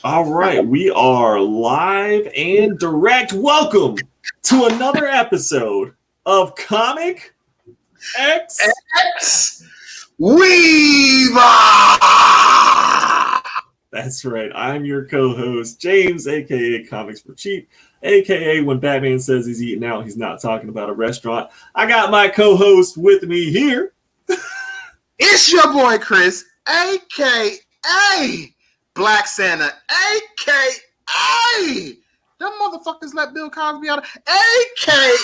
All right, we are live and direct. Welcome to another episode of Comic X. Weaver! That's right. I'm your co-host, James, aka Comics for Cheap, aka when Batman says he's eating out, he's not talking about a restaurant. I got my co-host with me here. It's your boy Chris, aka Black Santa, aka them motherfuckers let Bill Cosby out, aka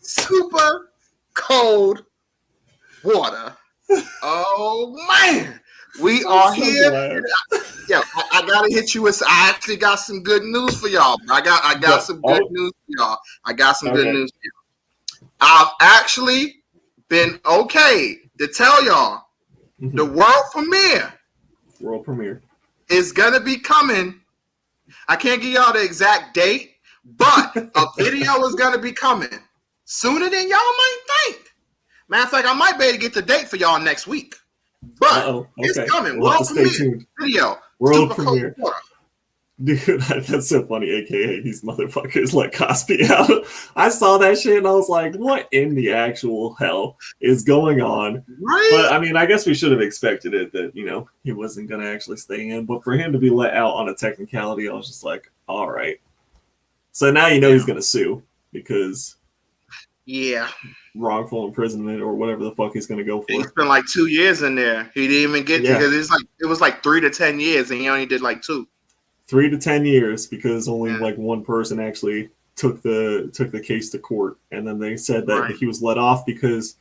Super Cold Water. Oh man, we are so here. Yeah, I gotta hit you with. I actually got some good news for y'all. I got some good news for y'all. I got some good news for y'all. I've actually been okay to tell y'all the world premiere is gonna be coming. I can't give y'all the exact date, but a video is gonna be coming sooner than y'all might think. Matter of fact, I might be able to get the date for y'all next week. But it's coming. We'll have to stay tuned. Video. World premiere. Dude, that's so funny, aka these motherfuckers let Cosby out. I saw that shit and I was like, what in the actual hell is going on? Right? But I mean, I guess we should have expected it that, he wasn't going to actually stay in. But for him to be let out on a technicality, I was just like, all right. So now he's going to sue because wrongful imprisonment or whatever the fuck he's going to go for. He spent like 2 years in there. He didn't even get to because it was like 3 to 10 years and he only did like 2. 3 to 10 years because only like one person actually took the case to court, and then they said that he was let off because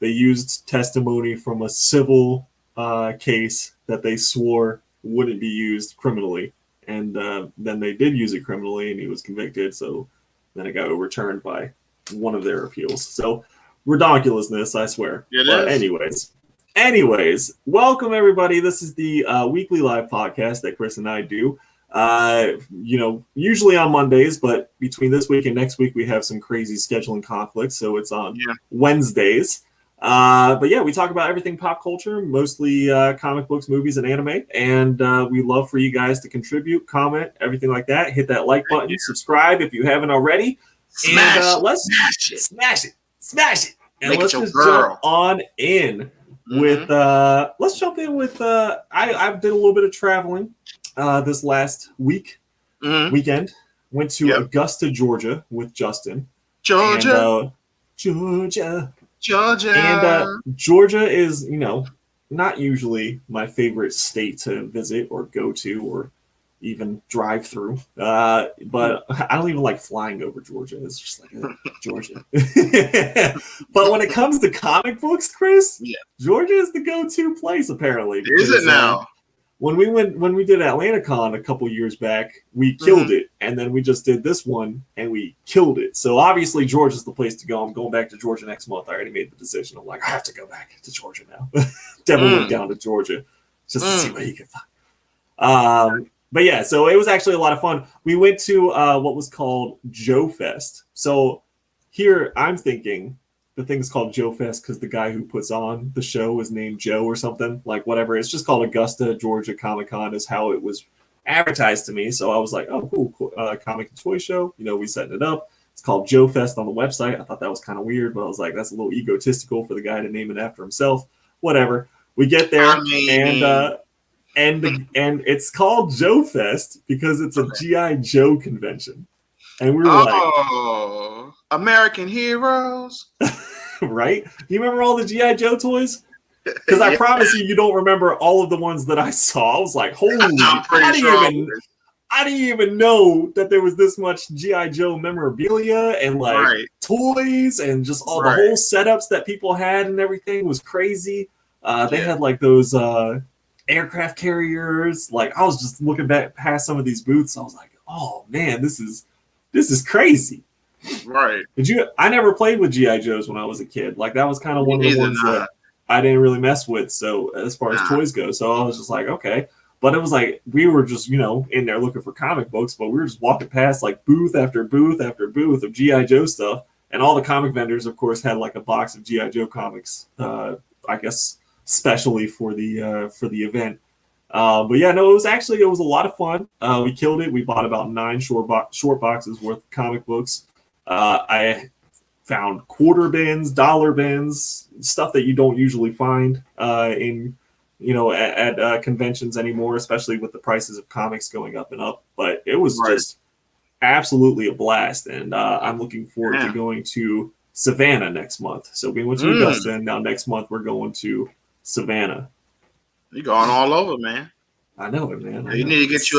they used testimony from a civil case that they swore wouldn't be used criminally, and then they did use it criminally, and he was convicted. So then it got overturned by one of their appeals. So ridiculousness, I swear. But anyways, welcome everybody. This is the weekly live podcast that Chris and I do. Usually on Mondays, but between this week and next week, we have some crazy scheduling conflicts. So it's on Wednesdays. But yeah, we talk about everything pop culture, mostly comic books, movies, and anime. And we love for you guys to contribute, comment, everything like that. Hit that like button, subscribe if you haven't already. Let's smash it. And let's just jump on in with, let's jump in with, I did a little bit of traveling. This last weekend, went to Augusta, Georgia with Justin. Georgia. And Georgia is, not usually my favorite state to visit or go to or even drive through. But I don't even like flying over Georgia. It's just like Georgia. But when it comes to comic books, Chris, Georgia is the go-to place apparently. Because, is it now? When we did AtlantaCon a couple years back, we killed it, and then we just did this one and we killed it. So obviously Georgia's the place to go. I'm going back to Georgia next month. I already made the decision. I'm like, I have to go back to Georgia now. Definitely went down to Georgia just to see what he could find. But yeah, so it was actually a lot of fun. We went to what was called Joe Fest. So here I'm thinking the thing's called Joe Fest because the guy who puts on the show is named Joe or something, like whatever. It's just called Augusta, Georgia Comic Con is how it was advertised to me. So I was like, oh, cool, comic and toy show. We setting it up. It's called Joe Fest on the website. I thought that was kind of weird, but I was like, that's a little egotistical for the guy to name it after himself. Whatever. We get there and it's called Joe Fest because it's a G.I. Joe convention. And we were like, American heroes. Right? Do you remember all the G.I. Joe toys? Because I promise you don't remember all of the ones that I saw. I was like, holy, I didn't even know that there was this much G.I. Joe memorabilia and toys and just all the whole setups that people had and everything was crazy. They had like those aircraft carriers. Like I was just looking back past some of these booths. I was like, oh man, this is crazy. Right. I never played with G.I. Joes when I was a kid. Like that was kind of one of the ones that I didn't really mess with. So as far as toys go, so I was just like, okay. But it was like we were just, in there looking for comic books, but we were just walking past like booth after booth after booth of G.I. Joe stuff. And all the comic vendors, of course, had like a box of G.I. Joe comics, I guess, specially for the event. But yeah, no, it was a lot of fun. We killed it. We bought about 9 short boxes worth of comic books. I found quarter bins, dollar bins, stuff that you don't usually find in at conventions anymore, especially with the prices of comics going up and up. But it was just absolutely a blast, and I'm looking forward to going to Savannah next month. So we went to Augusta, and now next month we're going to Savannah. You're going all over, man. I know it, man. You need to get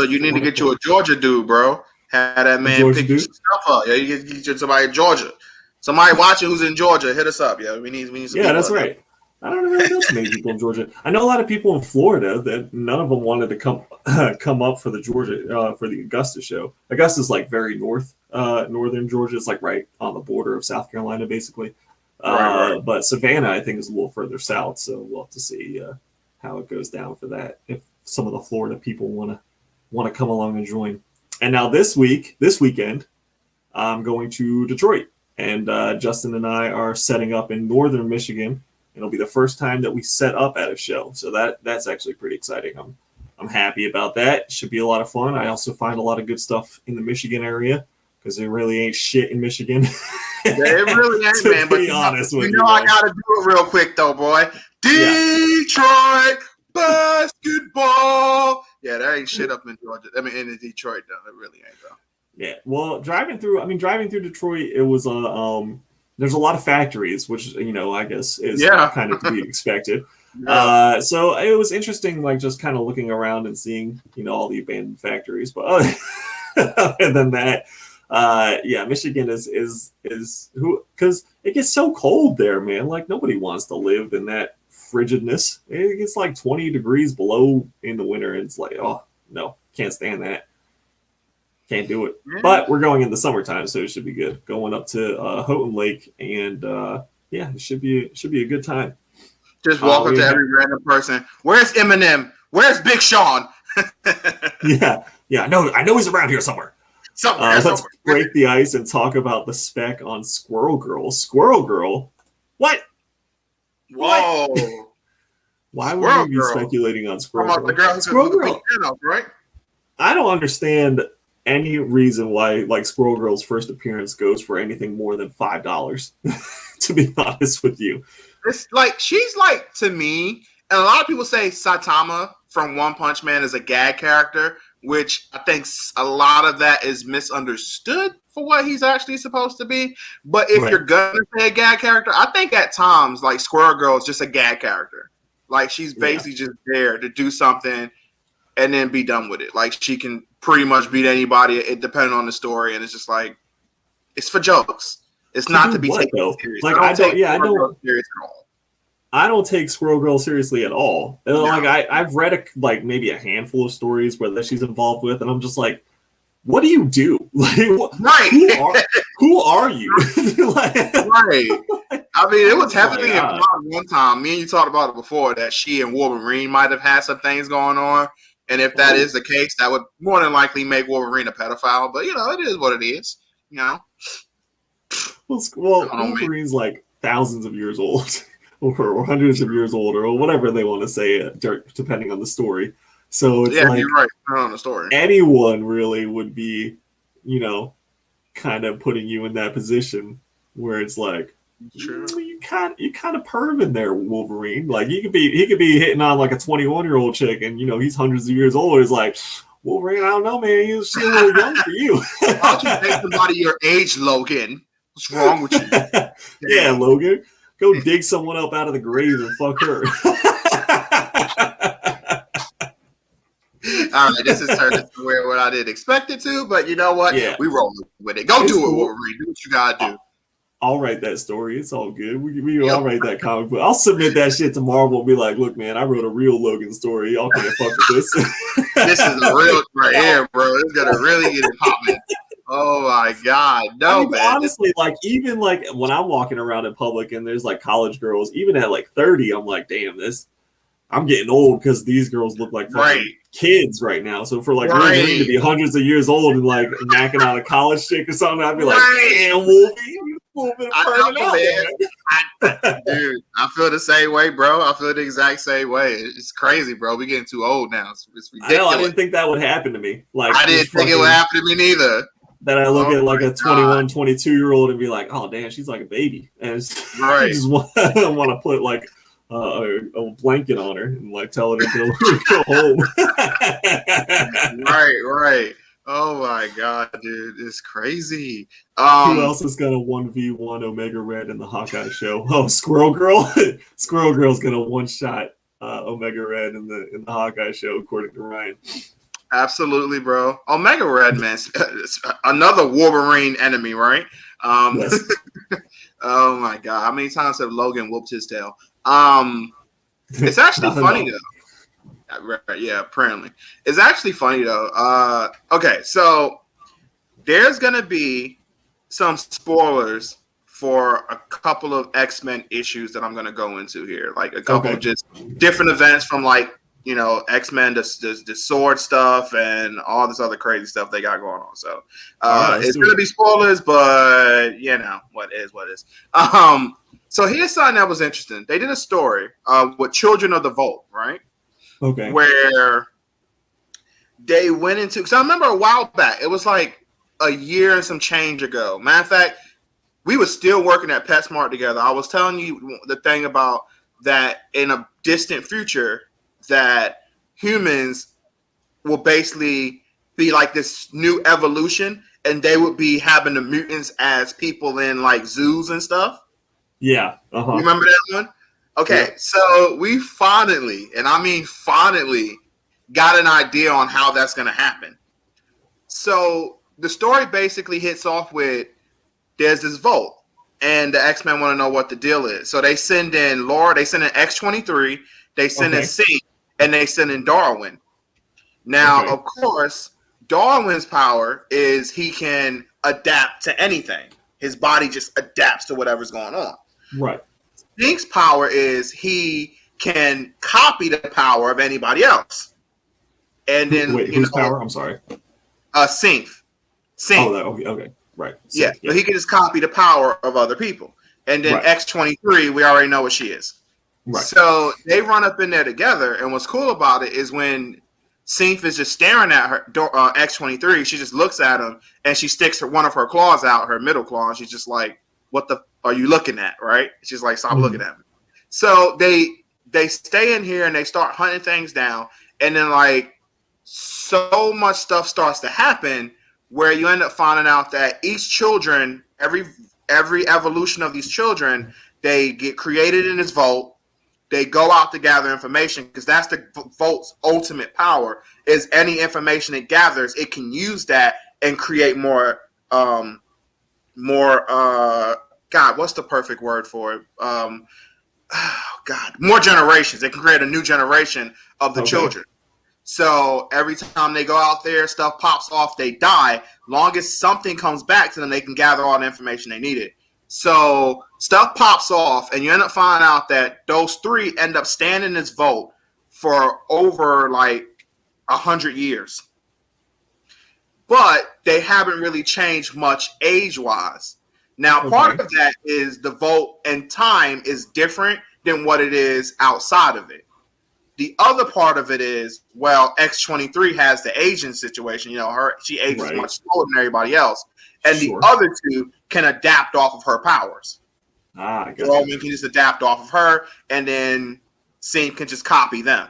you a Georgia dude, bro. Have that man pick your stuff up. Yeah, you get somebody in Georgia. Somebody watching who's in Georgia, hit us up. Yeah, we need some. Yeah, that's right. I don't know if many people in Georgia. I know a lot of people in Florida that none of them wanted to come up for the for the Augusta show. Augusta's like very northern Georgia. It's like right on the border of South Carolina, basically. Right. But Savannah, I think, is a little further south. So we'll have to see how it goes down for that. If some of the Florida people want to come along and join. And now this weekend, I'm going to Detroit, and Justin and I are setting up in northern Michigan. It'll be the first time that we set up at a show, so that's actually pretty exciting. I'm happy about that. Should be a lot of fun. I also find a lot of good stuff in the Michigan area because there really ain't shit in Michigan. Yeah, it really ain't, man. But I gotta do it real quick though, boy. Detroit basketball. Yeah, there ain't shit up in Georgia. I mean, in Detroit though, it really ain't though. Yeah, well, driving through Detroit, it was there's a lot of factories, which I guess is kind of to be expected. Yeah. So it was interesting, like just kind of looking around and seeing all the abandoned factories. But other than that, Michigan is who, because it gets so cold there, man. Like nobody wants to live in that frigidness. It gets like 20 degrees below in the winter, and it's like, oh no, can't stand that. Can't do it. Yeah. But we're going in the summertime, so it should be good. Going up to Houghton Lake, and it should be a good time. Just walk up to every random person. Where's Eminem? Where's Big Sean? Yeah. I know he's around here somewhere. Let's break the ice and talk about the spec on Squirrel Girl. Squirrel Girl? What? Whoa. Why would we be speculating on Squirrel Girl? The girl Squirrel Girl, right? I don't understand any reason why like Squirrel Girl's first appearance goes for anything more than $5. To be honest with you, it's like she's like, to me, and a lot of people say Saitama from One Punch Man is a gag character, which I think a lot of that is misunderstood for what he's actually supposed to be. But if you're gonna say a gag character, I think at times like Squirrel Girl is just a gag character. Like she's basically just there to do something and then be done with it. Like she can pretty much beat anybody, it depending on the story, and it's just like it's for jokes. It's not to be taken serious. Like I don't serious at all. I don't take Squirrel Girl seriously at all. No. Like I've read maybe a handful of stories where that she's involved with, and I'm just like, what do you do? Like, who are you? Right. I mean, it was happening one time. Me and you talked about it before that she and Wolverine might have had some things going on. And if that is the case, that would more than likely make Wolverine a pedophile. But, it is what it is, Well, Wolverine's like thousands of years old or hundreds of years old or whatever they want to say, depending on the story. So it's like, you're right on the story. Anyone really would be, kind of putting you in that position where it's like, you kind of perv in there, Wolverine. Like he could be hitting on like a 21-year-old chick, and he's hundreds of years old. It's like, Wolverine, I don't know, man. You're still a little young for you. Why don't you take somebody your age, Logan? What's wrong with you? Yeah, Logan, go dig someone up out of the grave and fuck her. All right, this is turned into what I didn't expect it to, but you know what? Yeah. We roll with it. Go do it, Wolverine. Do what you gotta do. I'll write that story. It's all good. I'll write that comic book. I'll submit that shit to Marvel and be like, look, man, I wrote a real Logan story. Y'all can't fuck with this. This is a real right here, bro. It's gonna really get it popping. Oh my God. No, man. Honestly, like even like when I'm walking around in public and there's like college girls, even at like 30, I'm like, damn, I'm getting old because these girls look like fucking kids right now. So for like Wolverine to be hundreds of years old and like knocking out a college chick or something, I'd be like, damn, Wolverine, I know, man. Dude, I feel the same way, bro. I feel the exact same way. It's crazy, bro. We getting too old now. It's ridiculous. I know. I didn't think that would happen to me. Like, I didn't think it would happen to me neither. That I look at like a 21, 22-year-old and be like, oh, damn, she's like a baby. And I just want to put like a blanket on her and like tell her to go home. Right. Oh my god, dude, it's crazy. Who else is gonna 1v1 Omega Red in the Hawkeye show? Oh, Squirrel Girl. Squirrel Girl's gonna one-shot Omega Red in the Hawkeye show, according to Ryan. Absolutely, bro. Omega Red, man, another Wolverine enemy, right? Yes. Oh my god, how many times have Logan whooped his tail? It's actually funny though. Yeah, apparently. It's actually funny though. Okay, so there's gonna be some spoilers for a couple of X-Men issues that I'm gonna go into here. Like a couple of just different events from like, you know, X-Men, the sword stuff and all this other crazy stuff they got going on. So it's gonna be spoilers, but you know, what is. So here's something that was interesting. They did a story with Children of the Vault, right? Okay. Where they went into, because I remember a while back, it was like a year and some change ago. Matter of fact, we were still working at PetSmart together. I was telling you the thing about that in a distant future that humans will basically be like this new evolution and they would be having the mutants as people in like zoos and stuff. Yeah. You remember that one? Okay, so we finally, and I mean finally, got an idea on how that's going to happen. So the story basically hits off with there's this vault, and the X-Men want to know what the deal is. So they send in Laura, they send in X-23, they send in C, and they send in Darwin. Now, of course, Darwin's power is he can adapt to anything. His body just adapts to whatever's going on. Right. Sync's power is he can copy the power of anybody else. And then whose power? I'm sorry. Sync. Oh, okay. Right. Sync, but he can just copy the power of other people. And then X-23, we already know what she is. Right. So they run up in there together, and what's cool about it is when Sync is just staring at her X-23, she just looks at him and she sticks one of her claws out, her middle claw, and she's just like, what the are you looking at, right? She's like, stop looking at me. So they stay in here and they start hunting things down, and then like so much stuff starts to happen where you end up finding out that each children, every evolution of these children, they get created in this vault. They go out to gather information because that's the vault's ultimate power. Is any information it gathers, it can use that and create more. God, what's the perfect word for it? More generations. They can create a new generation of the children. So every time they go out there, stuff pops off, they die. Long as something comes back to them, they can gather all the information they needed. So stuff pops off, and you end up finding out that those three end up standing in this vault for over like 100 years. But they haven't really changed much age-wise. Now, part of that is the vault and time is different than what it is outside of it. The other part of it is, well, X-23 has the aging situation. You know, she ages much slower than everybody else. And the other two can adapt off of her powers. Roman can just adapt off of her, and then Sync can just copy them.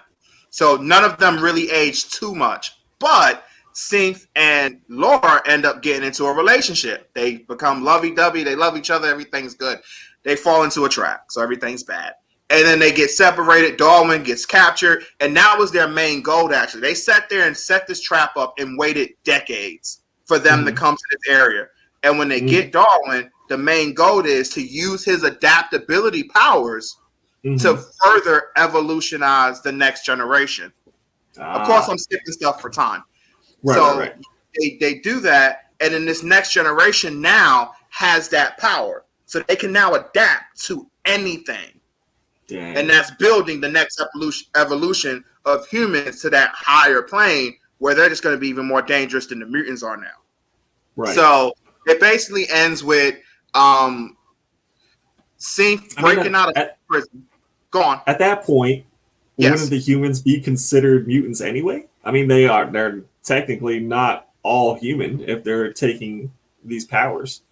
So none of them really age too much. But Sync and Laura end up getting into a relationship. They become lovey-dovey. They love each other. Everything's good. They fall into a trap, so everything's bad. And then they get separated. Darwin gets captured, and that was their main goal, actually. They sat there and set this trap up and waited decades for them to come to this area. And when they get Darwin, the main goal is to use his adaptability powers to further evolutionize the next generation. Of course, I'm skipping stuff for time. They do that, and then this next generation now has that power. So they can now adapt to anything. Dang. And that's building the next evolution of humans to that higher plane where they're just going to be even more dangerous than the mutants are now. Right. So it basically ends with Seen breaking out of prison. Go on. At that point, yes. Wouldn't the humans be considered mutants anyway? I mean, they're technically not all human if they're taking these powers.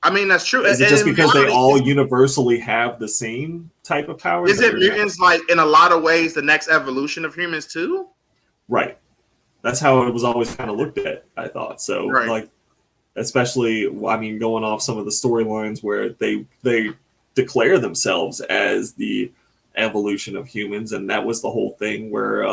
I mean, that's true. Is it just because they all universally have the same type of powers? Is it mutants like in a lot of ways the next evolution of humans too? Right. That's how it was always kind of looked at, I thought. So like, especially, I mean, going off some of the storylines where they declare themselves as the evolution of humans, and that was the whole thing where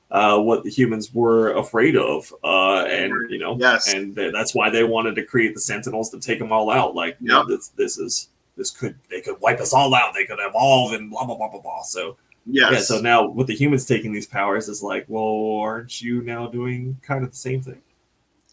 what the humans were afraid of, and you know, and that's why they wanted to create the Sentinels to take them all out. Like, you know, they could wipe us all out. They could evolve and blah blah blah blah blah. So yeah. So now with the humans taking these powers, it's like, well, aren't you now doing kind of the same thing?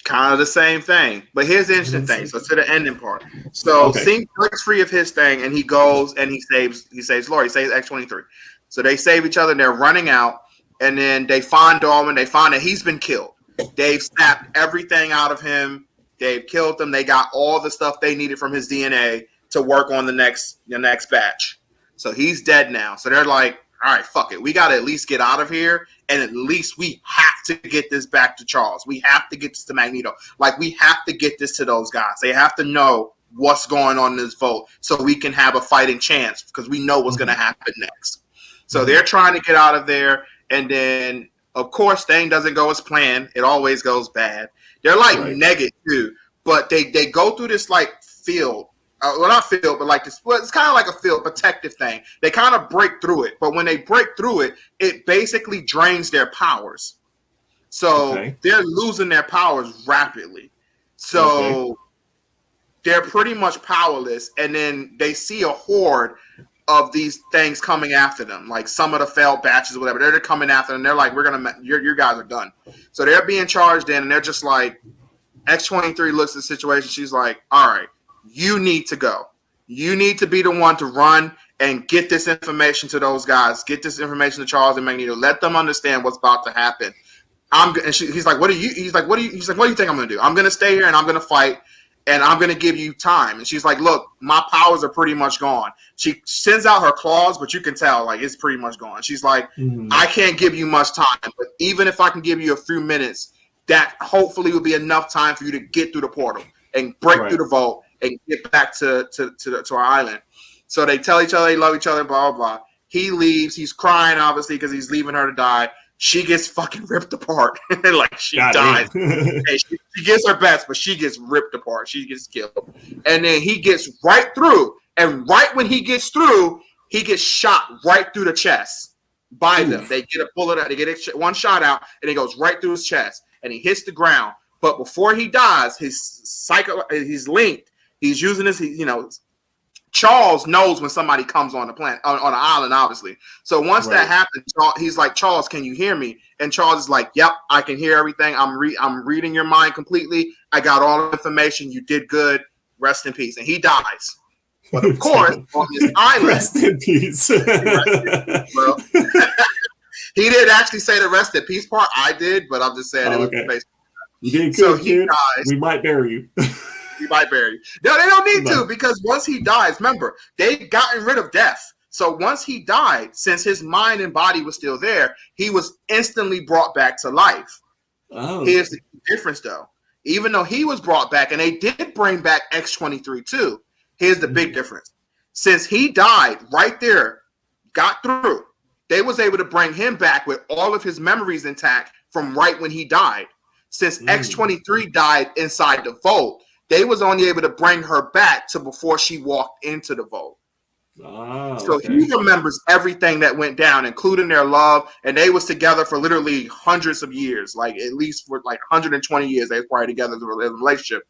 Kind of the same thing, but here's the interesting thing. So to the ending part. So Sync breaks free of his thing, and he goes and he saves Lloyd. He saves X-23. So they save each other. And they're running out, and then they find Darwin. They find that he's been killed. They've sapped everything out of him. They've killed him. They got all the stuff they needed from his DNA to work on the next batch. So he's dead now. So they're like, all right, fuck it. We got to at least get out of here. And at least we have to get this back to Charles. We have to get this to Magneto. Like, we have to get this to those guys. They have to know what's going on in this vote so we can have a fighting chance because we know what's going to happen next. So they're trying to get out of there. And then, of course, thing doesn't go as planned. It always goes bad. They're like negative, too. But they go through this, like, field. Well, not field, but like this. Well, it's kind of like a field protective thing. They kind of break through it, but when they break through it, it basically drains their powers. So they're losing their powers rapidly. So they're pretty much powerless. And then they see a horde of these things coming after them, like some of the failed batches or whatever. They're coming after them. They're like, "We're gonna, your guys are done." So they're being charged in, and they're just like, X-23 looks at the situation. She's like, "All right. You need to go. You need to be the one to run and get this information to those guys. Get this information to Charles and Magneto. Let them understand what's about to happen." He's like, "What do you?" He's like, "What do you?" He's like, "What do you think I'm going to do? I'm going to stay here and I'm going to fight and I'm going to give you time." And she's like, "Look, my powers are pretty much gone." She sends out her claws, but you can tell like it's pretty much gone. She's like, "I can't give you much time, but even if I can give you a few minutes, that hopefully will be enough time for you to get through the portal and break through the vault and get back to our island." So they tell each other they love each other, blah, blah, blah. He leaves. He's crying, obviously, because he's leaving her to die. She gets fucking ripped apart. Like, she dies. She gets her best, but she gets ripped apart. She gets killed. And then he gets right through. And right when he gets through, he gets shot right through the chest by them. They get a bullet out. They get one shot out, and it goes right through his chest. And he hits the ground. But before he dies, he's linked. He's using this, Charles knows when somebody comes on the planet, on the island, obviously. So once that happens, he's like, "Charles, can you hear me?" And Charles is like, "Yep, I can hear everything. I'm reading your mind completely. I got all the information. You did good. Rest in peace." And he dies. But of course, on this island, rest in peace. He didn't actually say the rest in peace part. I did, but I'm just saying it was basically. You did good, so he dies. We might bury you. We might bury you. No, they don't need to, because once he dies, remember, they've gotten rid of death. So once he died, since his mind and body was still there, he was instantly brought back to life. Here's the difference, though. Even though he was brought back, and they did bring back X-23 too, here's the big difference. Since he died right there, got through, they was able to bring him back with all of his memories intact from right when he died. Since X-23 died inside the vault, they was only able to bring her back to before she walked into the vault. So he remembers everything that went down, including their love, and they was together for literally hundreds of years, like at least for like 120 years. They was probably together in a relationship.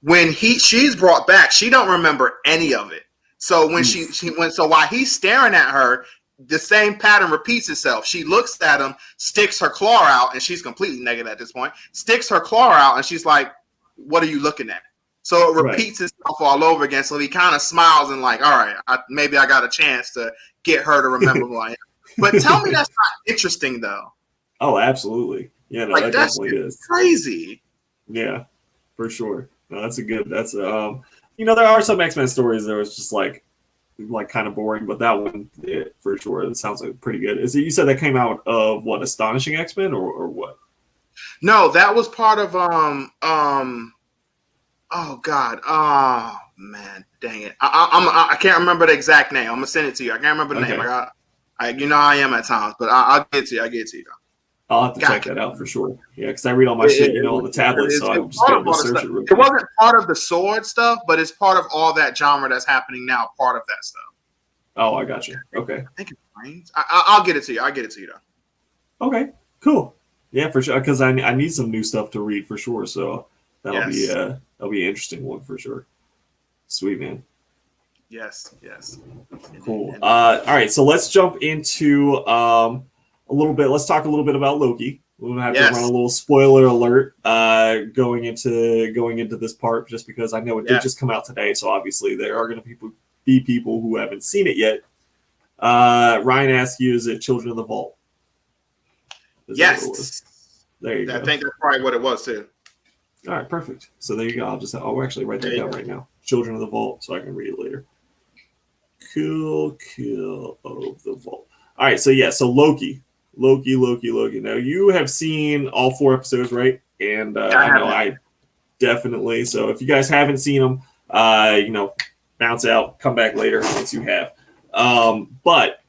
When she's brought back, she don't remember any of it. So when so while he's staring at her, the same pattern repeats itself. She looks at him, sticks her claw out, and she's completely naked at this point. Sticks her claw out, and she's like, "What are you looking at?" So it repeats itself all over again. So he kind of smiles and like, all right, maybe I got a chance to get her to remember who I am. But tell me that's not interesting, though. Oh, absolutely. Yeah, no, like, that definitely is crazy. Yeah, for sure. No, that's a good. That's there are some X-Men stories that was just like kind of boring, but that one, yeah, for sure, it sounds like pretty good. Is it? You said that came out of what, Astonishing X-Men or what? No, that was part of oh God, oh man, dang it! I can't remember the exact name. I'm gonna send it to you. I can't remember the name. You know how I am at times, but I'll get to you. I'll get to you. I'll have to check that out for sure. Yeah, because I read all my shit, on the tablet, so I'm just able to search it. It wasn't part of the Sword stuff, but it's part of all that genre that's happening now. Part of that stuff. Oh, I got you. Okay. I think it's Brains. I'll get it to you. I'll get it to you though. Okay. Cool. Yeah, for sure. Because I need some new stuff to read for sure. So that'll be an interesting one for sure. Sweet, man. Yes. Cool. All right, so let's jump into a little bit. Let's talk a little bit about Loki. We'll have to run a little spoiler alert going into this part, just because I know it did just come out today. So obviously there are going to be people who haven't seen it yet. Ryan asked you, is it Children of the Vault? Yes. There you go. I think that's probably what it was too. All right, perfect. So there you go. I'll actually write that down right now. Children of the Vault, so I can read it later. Cool of the Vault. All right, so Loki. Now you have seen all 4 episodes, right? And I know I definitely. So if you guys haven't seen them, bounce out, come back later once you have. But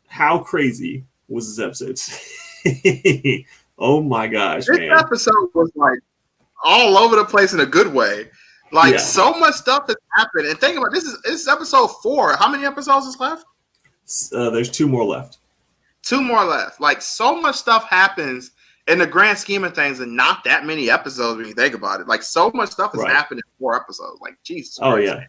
how crazy was this episode? Oh my gosh, this man! Episode was like all over the place in a good way. Like so much stuff has happened. And think about this is episode 4. How many episodes is left? There's 2 more left. 2 more left. Like so much stuff happens in the grand scheme of things, and not that many episodes when you think about it. Like so much stuff has happened in 4 episodes. Like Jesus. Oh Christ. Yeah.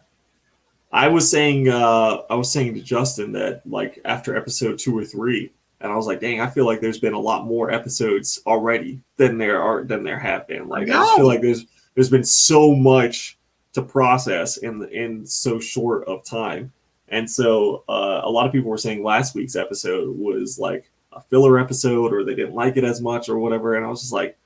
I was saying to Justin that like after episode 2 or 3, and I was like, dang, I feel like there's been a lot more episodes already than there have been. Like I just feel like there's been so much to process in so short of time. And so a lot of people were saying last week's episode was like a filler episode, or they didn't like it as much or whatever. And I was just like,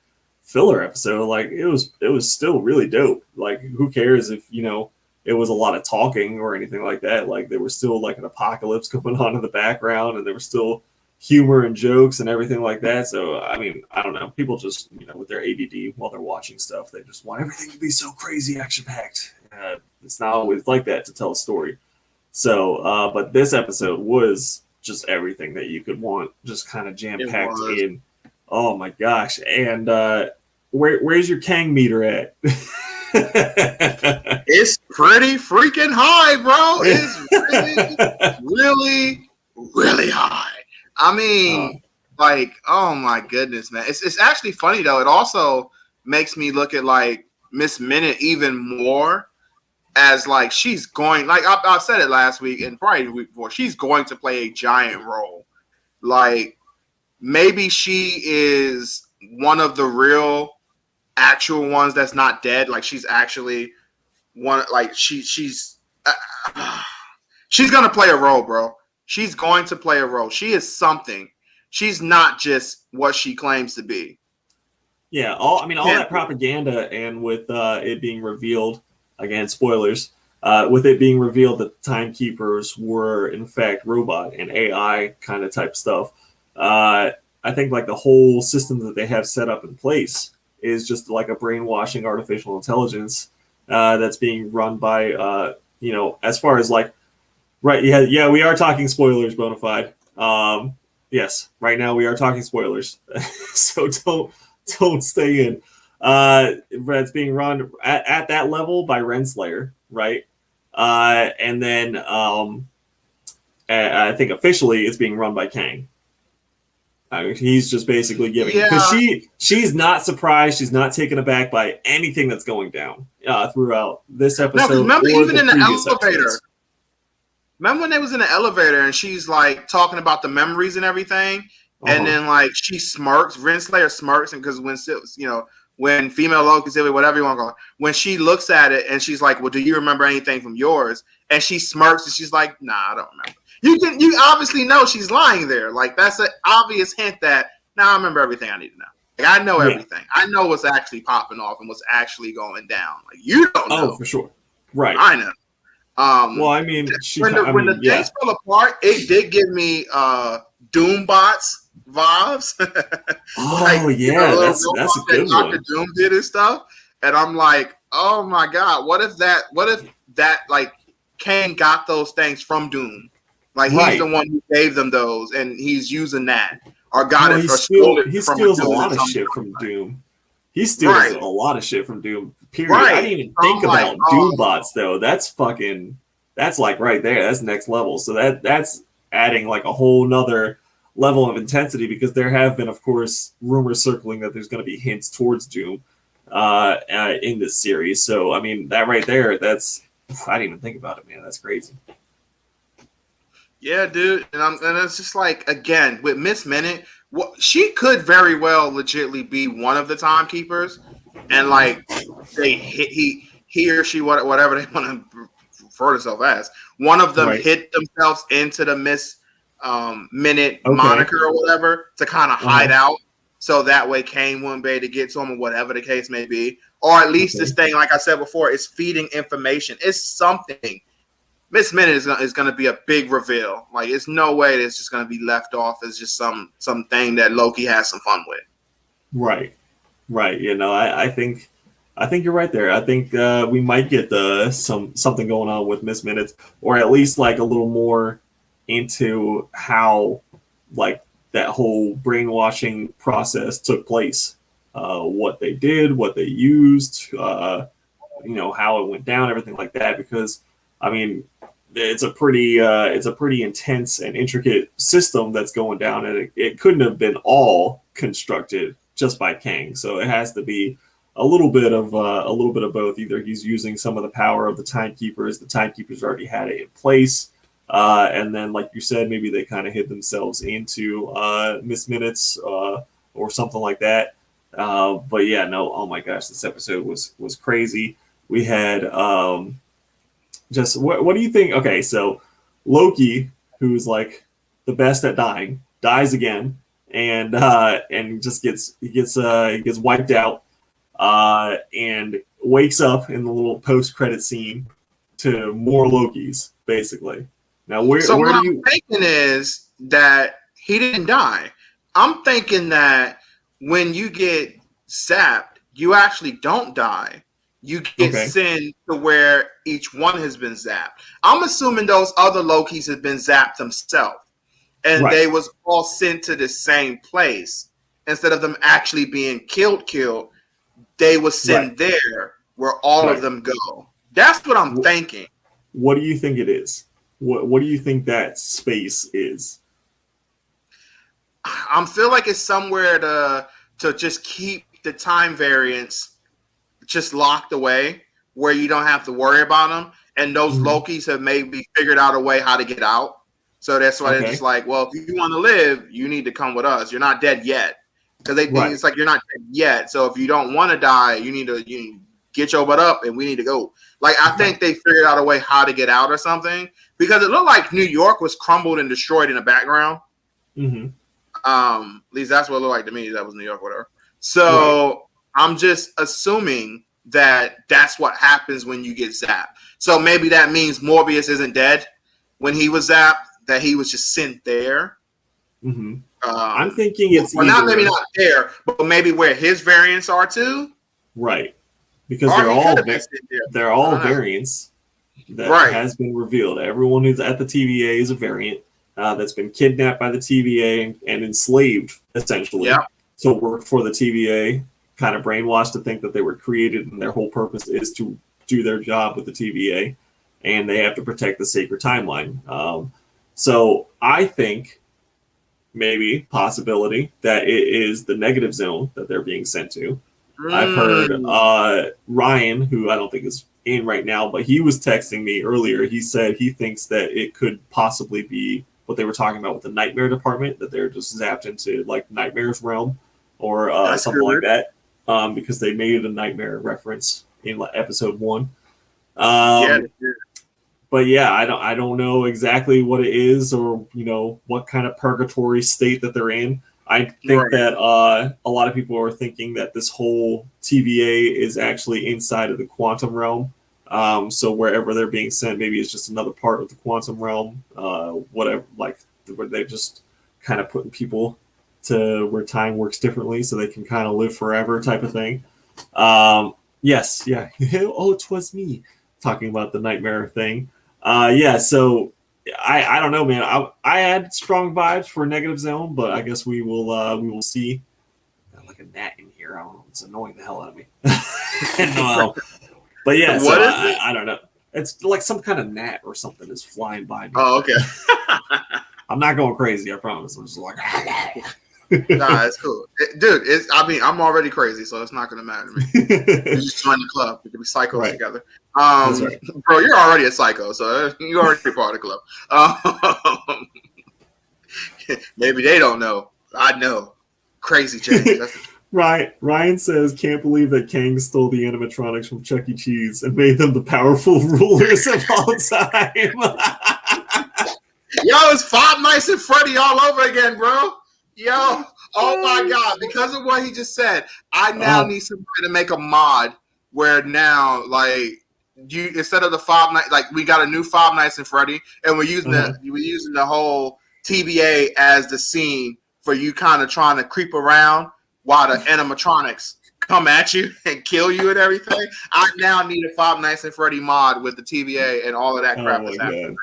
filler episode? Like it was still really dope. Like who cares if, it was a lot of talking or anything like that. Like there was still like an apocalypse going on in the background, and there was still humor and jokes and everything like that. So, I mean, I don't know. People just, with their ADD while they're watching stuff, they just want everything to be so crazy action-packed. It's not always like that to tell a story. So, but this episode was just everything that you could want, just kind of jam-packed in. Oh, my gosh. And where's your Kang meter at? It's pretty freaking high, bro. It's really, really high. I mean, oh my goodness, man. It's actually funny though. It also makes me look at like Miss Minute even more as like she's going, like I said it last week and probably the week before, she's going to play a giant role. Like maybe she is one of the real actual ones that's not dead. Like she's actually one, like she's gonna play a role, bro. She's going to play a role. She is something. She's not just what she claims to be. Yeah, all that propaganda, and with it being revealed, again, spoilers, with it being revealed that the timekeepers were in fact robot and AI kind of type stuff. I think like the whole system that they have set up in place is just like a brainwashing artificial intelligence that's being run by, as far as like, right. Yeah. We are talking spoilers, Bonafide. Yes. Right now we are talking spoilers. So don't stay in. It's being run at that level by Renslayer. Right. And then I think officially it's being run by Kang. He's just basically giving, because she's not surprised, she's not taken aback by anything that's going down throughout this episode. No, remember even in the elevator. Episodes. Remember when they was in the elevator and she's like talking about the memories and everything, and then like she smirks, Renslayer smirks, and because when female Loki, Sylvie, whatever you want to call it, when she looks at it and she's like, well, do you remember anything from yours? And she smirks and she's like, nah, I don't remember. You obviously know she's lying there. Like that's an obvious hint that I remember everything I need to know. I know Yeah. everything. I know what's actually popping off and what's actually going down. Like you don't know. Oh, for sure. Right. I know. Well, I mean, When the things fell apart, it did give me Doombots vibes. Oh yeah, that's a good Dr. one. Doom did his stuff, and I'm like, oh my god, what if that like Kane got those things from Doom? Like he's the one who gave them those, and he's using that or got it or stole it he from steals a Doom lot of shit from Doom. He steals a lot of shit from Doom. Period. Right. I didn't even think about Doombots though. That's like right there. That's next level. So that's adding like a whole nother level of intensity because there have been, of course, rumors circling that there's going to be hints towards Doom in this series. So I mean, that right there, I didn't even think about it, man. That's crazy. Yeah, dude, and it's just like again with Miss Minute, she could very well legitimately be one of the timekeepers, and like he or she whatever they want to refer themselves as, one of them hit themselves into the Miss Minute moniker or whatever to kind of hide out, so that way Kane wouldn't be able to get to him or whatever the case may be, or at least this thing, like I said before, is feeding information. It's something. Miss Minute is going to be a big reveal. Like, it's no way that it's just going to be left off as just something that Loki has some fun with. Right. You know, I think you're right there. I think we might get something going on with Miss Minutes, or at least like a little more into how like that whole brainwashing process took place, what they did, what they used, you know, how it went down, everything like that. Because I mean, it's a pretty intense and intricate system that's going down, and it couldn't have been all constructed just by Kang. So it has to be a little bit of both. Either he's using some of the power of the timekeepers already had it in place, and then, like you said, maybe they kind of hid themselves into Miss Minutes or something like that. But yeah, no, oh my gosh, this episode was crazy. We had just what do you think? Okay, so Loki, who's like the best at dying, dies again, and just gets wiped out, and wakes up in the little post-credit scene to more Lokis, basically. Now, where do you? I'm thinking is that he didn't die. I'm thinking that when you get zapped, you actually don't die. You get sent to where each one has been zapped. I'm assuming those other Lokis have been zapped themselves, and they was all sent to the same place instead of them actually being killed. They was sent there where all of them go. That's what I'm thinking. What do you think it is? What do you think that space is? I feel like it's somewhere to just keep the time variance just locked away where you don't have to worry about them. And those Lokis have maybe figured out a way how to get out. So that's why they're just like, well, if you want to live, you need to come with us. You're not dead yet. Because they think it's like you're not dead yet. So if you don't want to die, you need to get your butt up and we need to go. Like, I think they figured out a way how to get out or something. Because it looked like New York was crumbled and destroyed in the background. At least that's what it looked like to me. That was New York, whatever. So I'm just assuming that that's what happens when you get zapped. So maybe that means Morbius isn't dead when he was zapped, that he was just sent there. I'm thinking it's maybe not there, but maybe where his variants are too. Right. Because they're all variants that has been revealed. Everyone who's at the TVA is a variant that's been kidnapped by the TVA and enslaved, essentially. To work for the TVA, kind of brainwashed to think that they were created and their whole purpose is to do their job with the TVA, and they have to protect the sacred timeline. So I think maybe possibility that it is the negative zone that they're being sent to. I've heard Ryan, who I don't think is in right now, but he was texting me earlier. He said he thinks that it could possibly be what they were talking about with the Nightmare Department, that they're just zapped into like Nightmare's realm or something like that, because they made a Nightmare reference in episode 1. But yeah, I don't know exactly what it is or what kind of purgatory state that they're in. I think that a lot of people are thinking that this whole TVA is actually inside of the quantum realm. So wherever they're being sent, maybe it's just another part of the quantum realm. Whatever, like where they're just kind of putting people to where time works differently, so they can kind of live forever, type of thing. Yes, yeah. Oh, 'twas me talking about the nightmare thing. Yeah. So I don't know, man. I had strong vibes for Negative Zone, but I guess we will see. Got like a gnat in here. I don't know. It's annoying the hell out of me. No, but yeah, so I don't know. It's like some kind of gnat or something is flying by me. Oh, okay. I'm not going crazy, I promise. I'm just like, nah, it's cool, dude. I'm already crazy, so it's not gonna matter to me. You just join the club. We can be psychos together. Right. Bro, you're already a psycho, so you already part of the club. Maybe they don't know. I know. Crazy change. Right. Ryan says, can't believe that Kang stole the animatronics from Chuck E. Cheese and made them the powerful rulers of all time. Yo, it's Five Nights at Freddy all over again, bro. Yo, oh my God. Because of what he just said, I now need somebody to make a mod where now, like, you instead of the Five Nights, like, we got a new Five Nights at Freddy, and we're using the whole TVA as the scene for you kind of trying to creep around while the animatronics come at you and kill you and everything. I now need a Five Nights at Freddy mod with the TVA and all of that crap that's happening.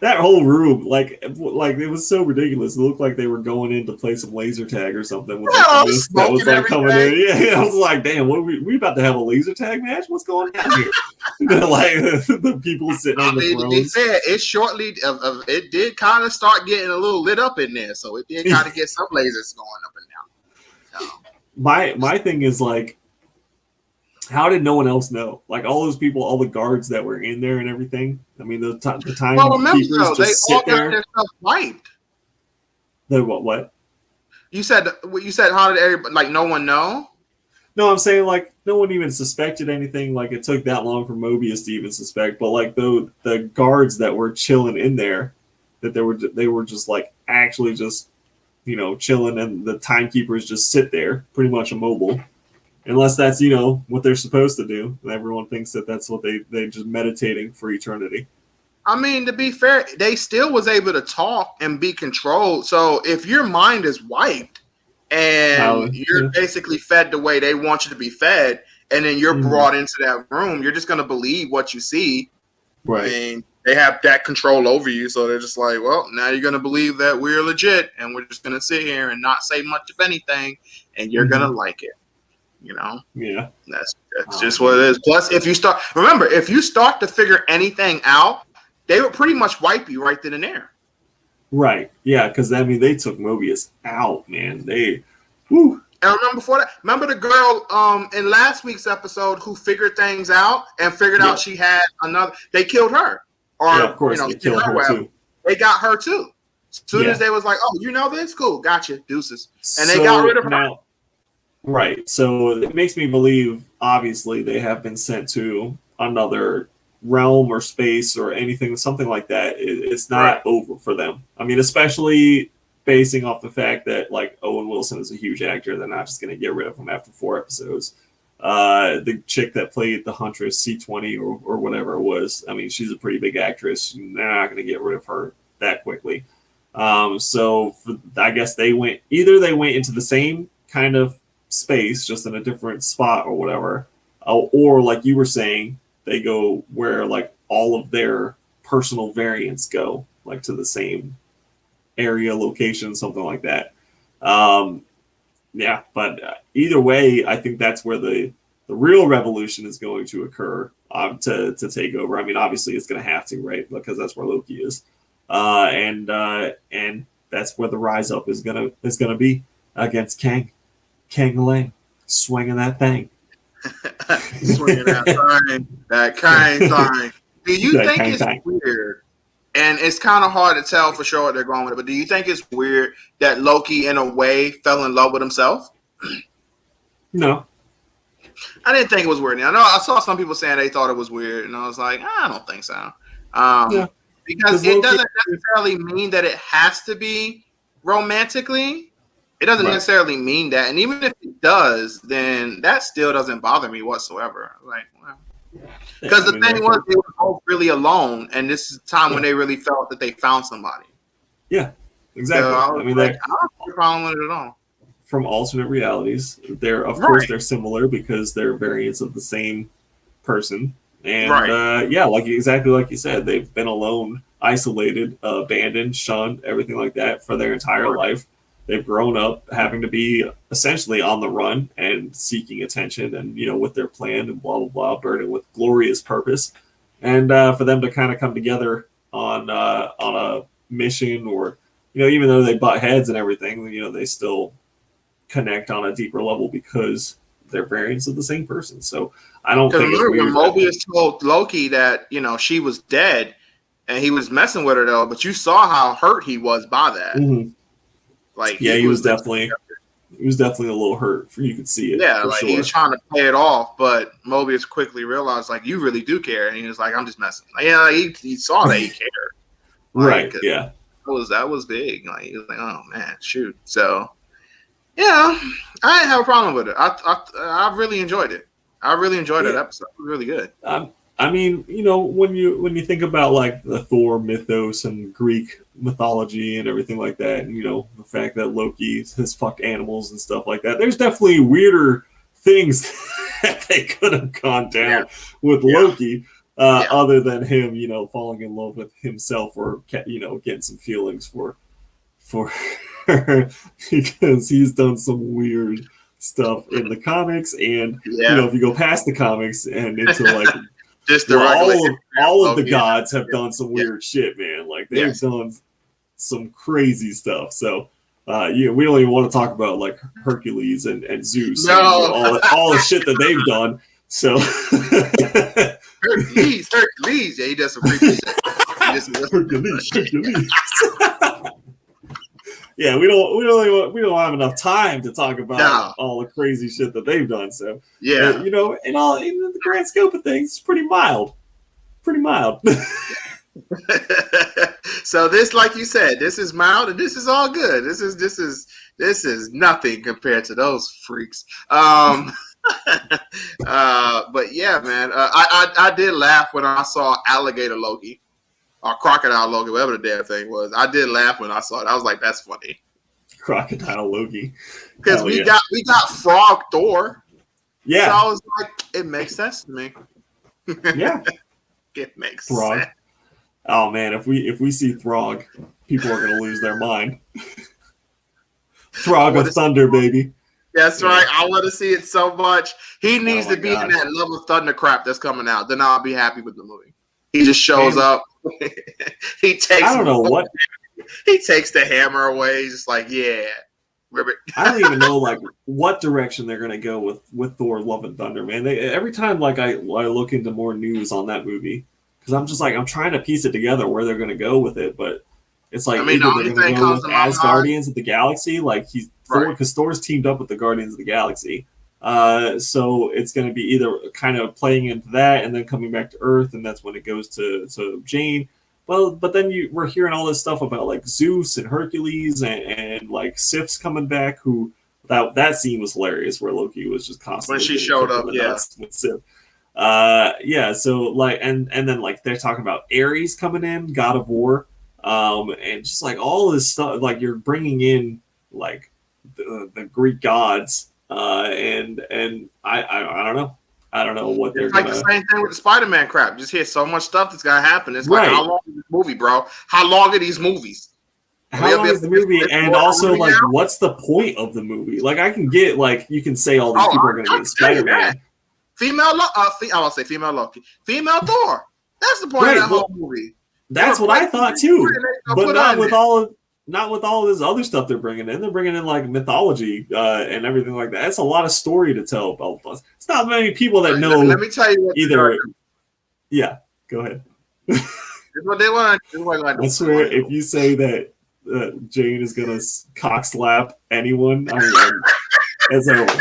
That whole room, like it was so ridiculous. It looked like they were going in to play some laser tag or something. With that was like coming in. Yeah, I was like, damn, what we about to have a laser tag match? What's going on here? Like the people sitting on the thrones. To be fair, it did kind of start getting a little lit up in there, so it did kind of get some lasers going up and down. My thing is, like, how did no one else know? Like, all those people, all the guards that were in there and everything. I mean, the time. Well, remember though, they all got their stuff wiped. The what? You said how did everybody, like, no one know? No, I'm saying, like, no one even suspected anything. Like, it took that long for Mobius to even suspect. But like the guards that were chilling in there, that they were just like actually just, you know, chilling, and the timekeepers just sit there pretty much immobile. Unless that's, you know, what they're supposed to do. And everyone thinks that that's what they just meditating for eternity. I mean, to be fair, they still was able to talk and be controlled. So if your mind is wiped and you're basically fed the way they want you to be fed, and then you're brought into that room, you're just going to believe what you see. Right. And they have that control over you. So they're just like, well, now you're going to believe that we're legit, and we're just going to sit here and not say much of anything, and you're going to like it. You know, yeah, that's just what it is. Plus, if you start to figure anything out, they would pretty much wipe you right then and there. Right. Yeah, because I mean, they took Mobius out, man. And remember before that, remember the girl in last week's episode who figured things out and figured out she had another. They killed her, or of course, they killed her too. They got her too. As soon as they was like, "Oh, you know this, cool, gotcha, deuces," and they got rid of her. Now, right. So it makes me believe, obviously, they have been sent to another realm or space or anything, something like that. It's not over for them. I mean, especially basing off the fact that, like, Owen Wilson is a huge actor. They're not just going to get rid of him after 4 episodes. The chick that played the Huntress, C-20 or whatever it was, I mean, she's a pretty big actress. They're not going to get rid of her that quickly. I guess they went into the same kind of space, just in a different spot or whatever, or like you were saying, they go where like all of their personal variants go, like to the same area, location, something like that. But either way, I think that's where the real revolution is going to occur, to take over. I mean, obviously it's going to have to, right? Because that's where Loki is, and that's where the rise up is gonna be against Kang. Kang Lang, swinging that thing. Swinging that thing. Do you think it's weird? And it's kind of hard to tell for sure what they're going with it, but do you think it's weird that Loki, in a way, fell in love with himself? No. I didn't think it was weird. I know I saw some people saying they thought it was weird, and I was like, I don't think so. Because it doesn't necessarily mean that it has to be romantically. It doesn't necessarily mean that, and even if it does, then that still doesn't bother me whatsoever. Like, because the thing was, they were both really alone, and this is the time when they really felt that they found somebody. Yeah, exactly. So I don't have a problem with it at all. From alternate realities, of course they're similar because they're variants of the same person, and exactly like you said, they've been alone, isolated, abandoned, shunned, everything like that for their entire life. They've grown up having to be essentially on the run and seeking attention, and with their plan and blah blah blah, burdened with glorious purpose, and for them to kind of come together on a mission, or even though they butt heads and everything, they still connect on a deeper level because they're variants of the same person. So I don't think it's weird. When Mobius told Loki that she was dead, and he was messing with her though, but you saw how hurt he was by that. Mm-hmm. Like, he was definitely a little hurt. You could see it. Yeah, like, he was trying to play it off, but Mobius quickly realized, like, you really do care, and he was like, I'm just messing. Like, yeah, he saw that he cared. Right. Yeah. That was big. Like, he was like, oh man, shoot. So yeah, I didn't have a problem with it. I really enjoyed it. I really enjoyed that episode. It was really good. I mean, when you think about like the Thor mythos and Greek mythology and everything like that, and the fact that Loki has fucked animals and stuff like that, there's definitely weirder things that they could have gone down with Loki, other than him, falling in love with himself, or getting some feelings for her, because he's done some weird stuff in the comics, and if you go past the comics and into like just all of the gods have done some weird shit, man. Like, they've done some crazy stuff. So we don't even want to talk about like Hercules and Zeus, and all the shit that they've done. So Hercules, he does some freaky shit. Hercules. Yeah, we don't have enough time to talk about all the crazy shit that they've done. So in the grand scope of things, it's pretty mild. So this, like you said, this is mild, and this is all good. This is nothing compared to those freaks. But yeah, man, I did laugh when I saw Alligator Loki. Or Crocodile Loki, whatever the damn thing was. I did laugh when I saw it. I was like, that's funny. Crocodile Loki. Because we got Frog Thor. Yeah. So I was like, it makes sense to me. Yeah. It makes Throg. sense. Oh man, if we see Throg, people are gonna lose their mind. Throg of Thunder, baby. That's right. I want to see it so much. He needs to be in that Love of Thunder crap that's coming out. Then I'll be happy with the movie. He just shows up. He takes. I don't know what. He takes the hammer away. He's just like, yeah, ribbit. I don't even know like what direction they're gonna go with Thor: Love and Thunder, man. Every time like I look into more news on that movie, because I'm just like, I'm trying to piece it together where they're gonna go with it, but it's like, either they're gonna go with as Guardians of the Galaxy, like Thor, because Thor's teamed up with the Guardians of the Galaxy. So it's going to be either kind of playing into that and then coming back to Earth, and that's when it goes to Jane. Well, but then we're hearing all this stuff about like Zeus and Hercules and like Sif's coming back. Who that scene was hilarious, where Loki was just constantly when she showed up, with Sif. So like and then like they're talking about Ares coming in, God of War, and just like all this stuff. Like, you're bringing in like the Greek gods. And I don't know what they're like the same thing with the Spider-Man crap. Just hear so much stuff that's gonna happen. It's like, how long is this movie, bro? How long are these movies? How long is the movie? And also, like, what's the point of the movie? Like, I can get like, you can say all these people are gonna be Spider-Man. Female Loki, female Thor. That's the point of that whole movie. That's what I thought too, but not with all of this other stuff they're bringing in. They're bringing in like mythology and everything like that. It's a lot of story to tell about us. It's not many people that know. Let me tell you what either. Yeah, go ahead. That's what they want. I swear, if you say that Jane is gonna cock slap anyone, it's over.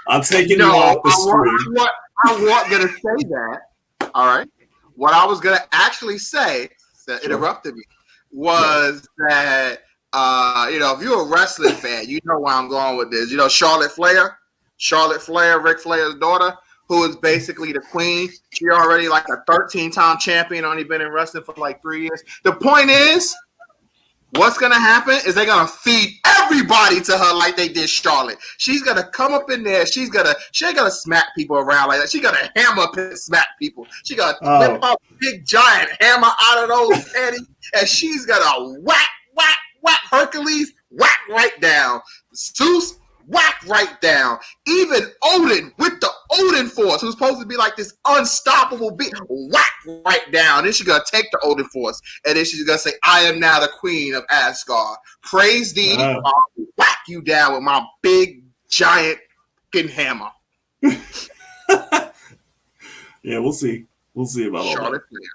I'm taking you off the screen. I wasn't gonna say that. All right. What I was gonna actually say that interrupted me was that if you're a wrestling fan, you know where I'm going with this. Charlotte Flair, Ric Flair's daughter, who is basically the queen. She already like a 13-time champion, only been in wrestling for like 3 years. The point is, what's gonna happen is they're gonna feed everybody to her like they did Charlotte. She's gonna come up in there. She ain't gonna smack people around like that. She's gonna hammer up and smack people. She gonna whip her big giant hammer out of those panties, and she's gonna whack, whack, whack Hercules, whack right down. Zeus, whack right down. Even Odin with the Odin Force, who's supposed to be like this unstoppable being, whack right down. Then she's gonna take the Odin Force, and then she's gonna say, "I am now the queen of Asgard. Praise thee, I'll whack you down with my big giant fucking hammer." Yeah, we'll see. We'll see about all Charlotte that.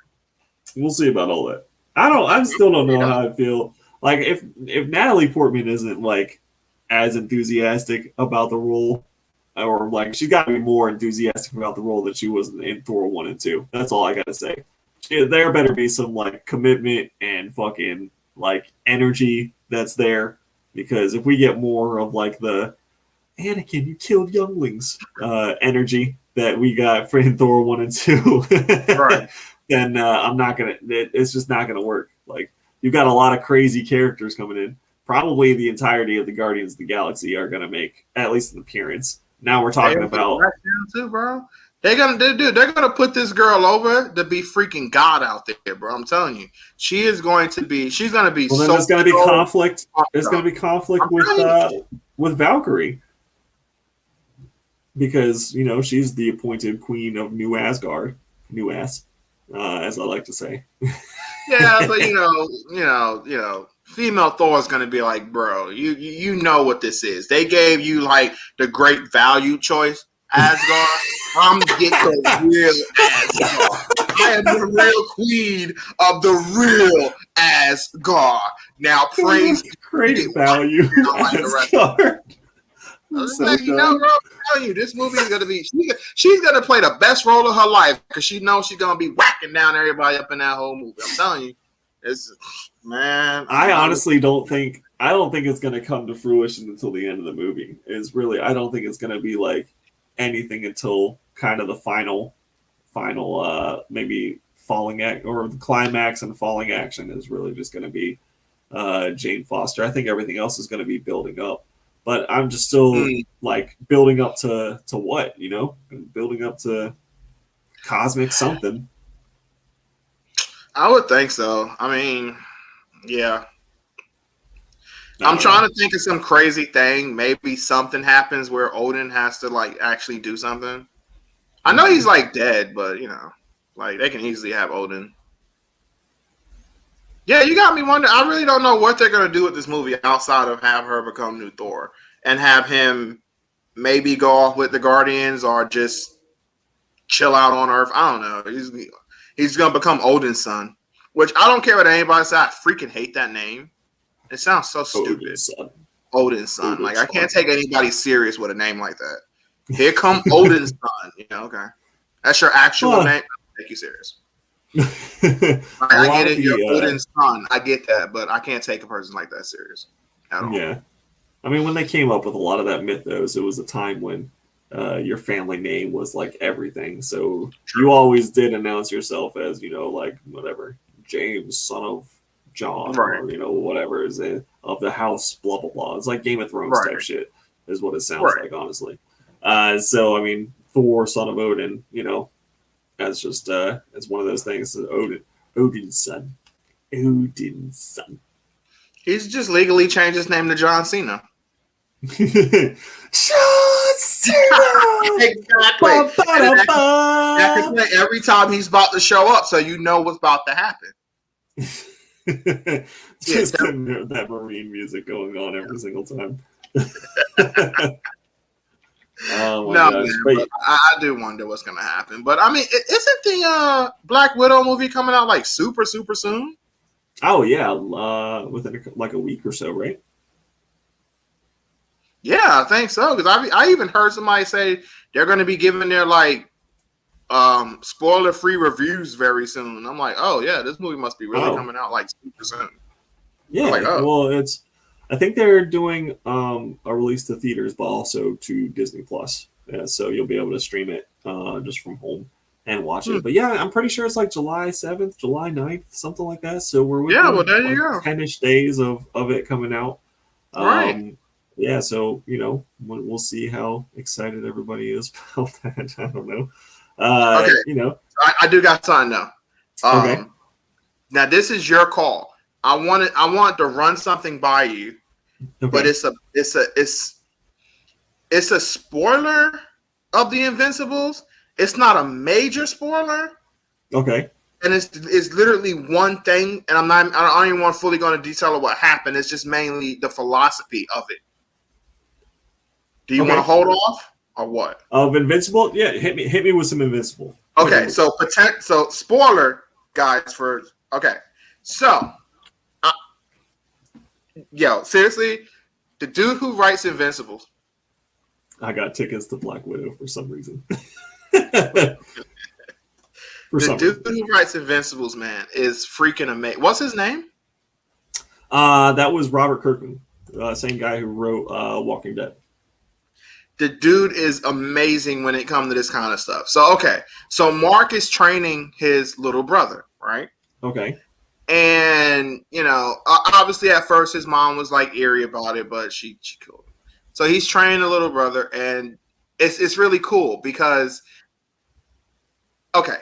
We'll see about all that. I still don't know how I feel. Like if Natalie Portman isn't like as enthusiastic about the role, or like she's got to be more enthusiastic about the role than she was in Thor 1 and 2. That's all I gotta say. There better be some like commitment and fucking like energy that's there, because if we get more of like the Anakin, you killed younglings energy that we got for in Thor 1 and 2, Right. then I'm not gonna. It's just not gonna work. Like you've got a lot of crazy characters coming in. Probably the entirety of the Guardians of the Galaxy are gonna make at least an appearance. Now we're talking about too, bro. They're gonna put this girl over to be freaking God out there, bro. I'm telling you, she's gonna be. Well, then there's gonna be conflict. There's gonna be conflict with Valkyrie, because she's the appointed queen of New Asgard, New Ass, as I like to say. Yeah, but female Thor is gonna be like, bro, you know what this is. They gave you like the great value choice, Asgard. I'm getting the real Asgard. I am the real queen of the real Asgard. Now praise great value, Asgard. Bro, I'm telling you, this movie is gonna be. She's gonna play the best role of her life because she knows she's gonna be whacking down everybody up in that whole movie. I'm telling you, I honestly don't think it's gonna come to fruition until the end of the movie. I don't think it's gonna be like anything until kind of the final, maybe falling act or the climax and falling action is really just gonna be Jane Foster. I think everything else is gonna be building up. But I'm just still like building up to what, building up to cosmic something. I would think so. I mean, yeah. I'm trying to think of some crazy thing. Maybe something happens where Odin has to like actually do something. I know he's like dead, but like they can easily have Odin. Yeah, you got me wondering. I really don't know what they're going to do with this movie outside of have her become new Thor and have him maybe go off with the Guardians or just chill out on Earth. I don't know. He's going to become Odin's son, which I don't care what anybody says. I freaking hate that name. It sounds so stupid. Odin's son. Like, I can't take anybody serious with a name like that. Here come Odin's son. Okay. That's your actual name. Take you serious. I get it. You're Odin's son. I get that, but I can't take a person like that serious at all. Yeah, I mean, when they came up with a lot of that mythos, it was a time when your family name was like everything. So you always did announce yourself as like whatever, James, son of John, right. Or whatever is it of the house, blah blah blah. It's like Game of Thrones type shit, is what it sounds like, honestly. So I mean, Thor, son of Odin, That's just it's one of those things. Odin's son. He's just legally changed his name to John Cena. John Cena. Exactly. Every time he's about to show up, so you know what's about to happen. Just that Marine music going on every single time. Oh my gosh. Man, I do wonder what's gonna happen. But I mean, isn't the Black Widow movie coming out like super soon? Oh yeah, within like a week or so, right? Yeah, I think so. Because I even heard somebody say they're going to be giving their like spoiler-free reviews very soon. I'm like, oh yeah, this movie must be really coming out like super soon. I was Yeah, like, oh, well, I think they're doing a release to theaters, but also to Disney Plus. Yeah, so you'll be able to stream it just from home and watch hmm. it. But yeah, I'm pretty sure it's like July 7th, July 9th, something like that. So we're Yeah, well, within there you like go. 10-ish days of it coming out. Right. Yeah, so we'll see how excited everybody is about that. I don't know. Okay, I do got something now. Okay, Now this is your call. I want to run something by you, but okay, it's a spoiler of the Invincibles. It's not a major spoiler, okay, and it's literally one thing. And I don't even want fully going to detail what happened. It's just mainly the philosophy of it. Do you want to okay. hold off or what? Of Invincible, yeah, hit me with some Invincible. Okay, so spoiler, guys. Okay, so uh, seriously, the dude who writes Invincibles. I got tickets to Black Widow for some reason. The dude who writes Invincibles, man, is freaking amazing. What's his name? That was Robert Kirkman, same guy who wrote Walking Dead. The dude is amazing when it comes to this kind of stuff. So, okay. So Mark is training his little brother, right? Okay. And, obviously at first his mom was like eerie about it, but she killed him. So he's training the little brother, and it's really cool because, okay,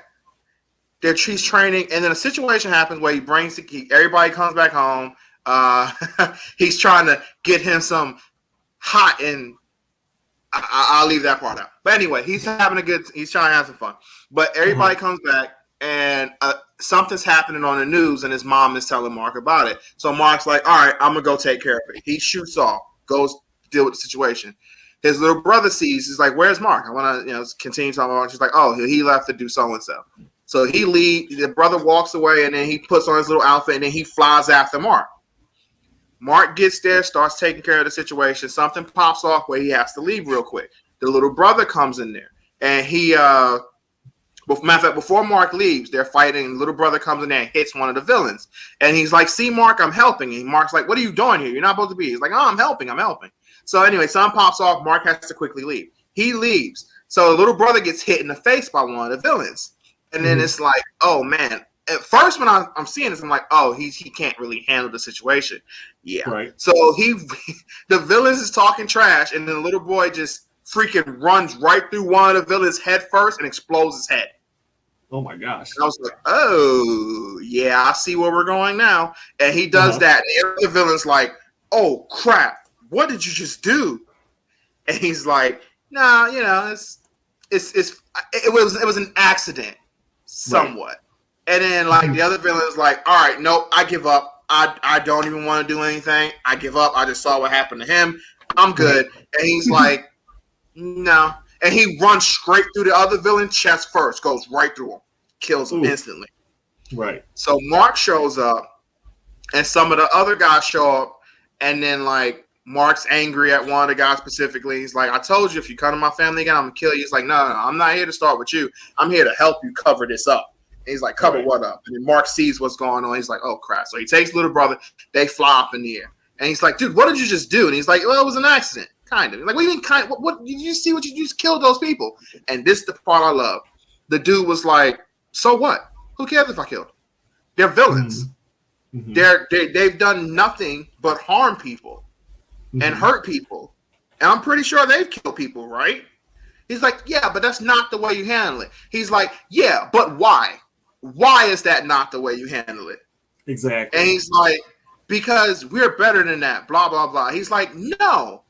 he's training, and then a situation happens where everybody comes back home. He's trying to get him some hot, and I'll leave that part out. But anyway, he's trying to have some fun. But everybody comes back, and something's happening on the news, and his mom is telling Mark about it. So Mark's like, all right, I'm going to go take care of it. He shoots off, goes deal with the situation. His little brother sees, he's like, where's Mark? I want to continue talking about it. She's like, oh, he left to do so-and-so. So he leaves, the brother walks away, and then he puts on his little outfit, and then he flies after Mark. Mark gets there, starts taking care of the situation. Something pops off where he has to leave real quick. The little brother comes in there, and matter of fact, before Mark leaves, they're fighting, and the little brother comes in there and hits one of the villains. And he's like, see, Mark, I'm helping. And Mark's like, what are you doing here? You're not supposed to be. He's like, oh, I'm helping. So anyway, something pops off. Mark has to quickly leave. He leaves. So the little brother gets hit in the face by one of the villains. And then it's like, oh, man. At first, when I'm seeing this, I'm like, oh, he can't really handle the situation. Yeah. Right. So the villains is talking trash, and then the little boy just freaking runs right through one of the villains head first and explodes his head. Oh my gosh. And I was like, oh, yeah, I see where we're going now. And he does that. And the villain's like, oh, crap. What did you just do? And he's like, nah, it was an accident somewhat. Right. And then the other villain's like, all right, nope, I give up. I don't even want to do anything. I give up. I just saw what happened to him. I'm good. And he's like, no. And he runs straight through the other villain chest first, goes right through him, kills him instantly. Right. So Mark shows up, and some of the other guys show up, and then Mark's angry at one of the guys specifically. He's like, I told you, if you come to my family again, I'm going to kill you. He's like, no, I'm not here to start with you. I'm here to help you cover this up. And he's like, cover what up? And then Mark sees what's going on. He's like, oh, crap. So he takes little brother. They fly up in the air. And he's like, dude, what did you just do? And he's like, well, it was an accident. Kind of. Like, what do you mean kind of? What did you see what you just killed those people? And this is the part I love. The dude was like, so what? Who cares if I killed them? They're villains. Mm-hmm. They've done nothing but harm people and hurt people. And I'm pretty sure they've killed people, right? He's like, yeah, but that's not the way you handle it. He's like, yeah, but why? Why is that not the way you handle it? Exactly. And he's like, because we're better than that, blah, blah, blah. He's like, no,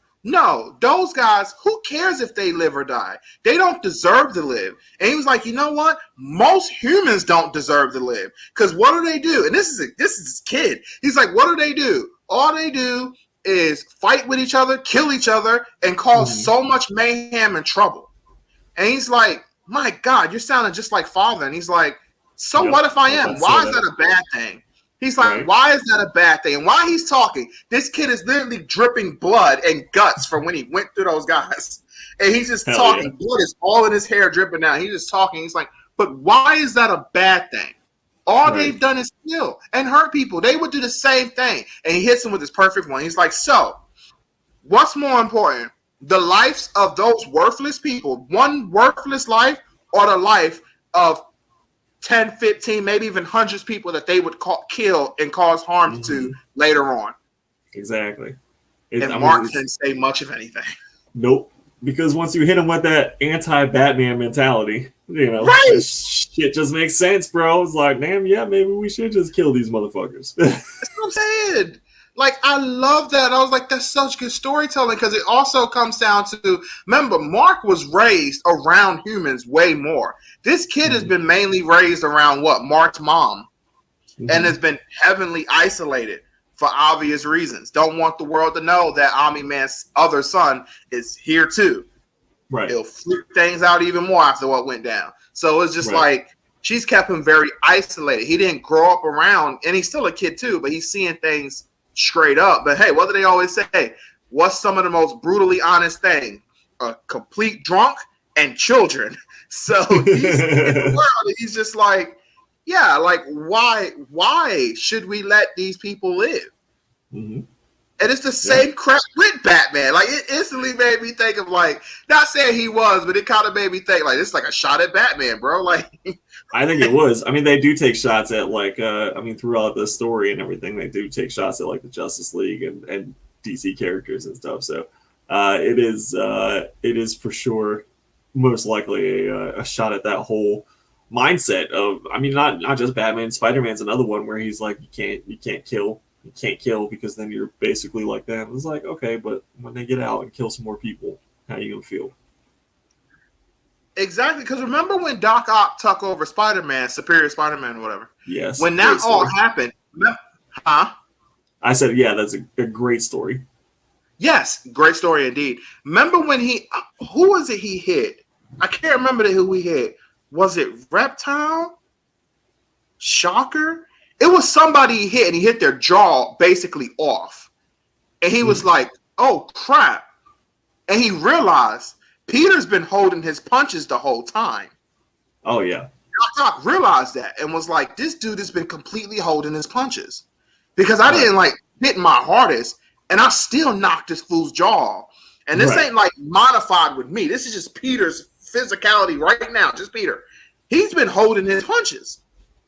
those guys, who cares if they live or die? They don't deserve to live. And he was like, you know what? Most humans don't deserve to live. Because what do they do? And this is his kid. He's like, what do? All they do is fight with each other, kill each other, and cause so much mayhem and trouble. And he's like, my God, you're sounding just like father. And he's like, so what if I am? Why is that a bad thing? He's like, why is that a bad thing? And while he's talking, this kid is literally dripping blood and guts from when he went through those guys. And he's just talking. Yeah. Blood is all in his hair dripping down. He's just talking. He's like, but why is that a bad thing? All they've done is kill and hurt people. They would do the same thing. And he hits him with his perfect one. He's like, so, what's more important? The lives of those worthless people, one worthless life, or the life of 10, 15, maybe even hundreds of people that they would kill and cause harm to later on. Exactly. And Mark didn't say much of anything. Nope. Because once you hit him with that anti-Batman mentality, shit just makes sense, bro. It's like, damn, yeah, maybe we should just kill these motherfuckers. That's what I'm saying. Like, I love that. I was like, that's such good storytelling, because it also comes down to, remember, Mark was raised around humans way more. This kid has been mainly raised around Mark's mom, and has been heavily isolated for obvious reasons. Don't want the world to know that Omni-Man's other son is here too. Right. It'll flip things out even more after what went down. So it's just like, she's kept him very isolated. He didn't grow up around, and he's still a kid too, but he's seeing things straight up. But hey, what do they always say? What's some of the most brutally honest thing? A complete drunk and children. So he's in the world, and he's just like, yeah, like, why should we let these people live? And it's the same crap with Batman. Like, it instantly made me think of, like, not saying he was, but it kind of made me think, like, it's like a shot at Batman, bro. Like, I think it was. I mean, they do take shots at, like, throughout the story and everything, they do take shots at, like, the Justice League and DC characters and stuff. So it is for sure most likely a shot at that whole mindset of, I mean, not just Batman. Spider-Man's another one where he's like, you can't kill because then you're basically like them. It's like, okay, but when they get out and kill some more people, how are you gonna feel? Exactly, because remember when Doc Ock took over Spider-Man, Superior Spider-Man, or whatever? Yes. When that all happened, I said, yeah, that's a great story. Yes, great story indeed. Remember when who was it he hit? I can't remember who he hit. Was it Reptile? Shocker? It was somebody he hit, and he hit their jaw basically off. And he was like, oh, crap. And he realized Peter's been holding his punches the whole time. Oh, yeah. Doc realized that and was like, this dude has been completely holding his punches. Because I didn't, like, hit my hardest, and I still knocked this fool's jaw. And this ain't, like, modified with me. This is just Peter's physicality right now. Just Peter. He's been holding his punches.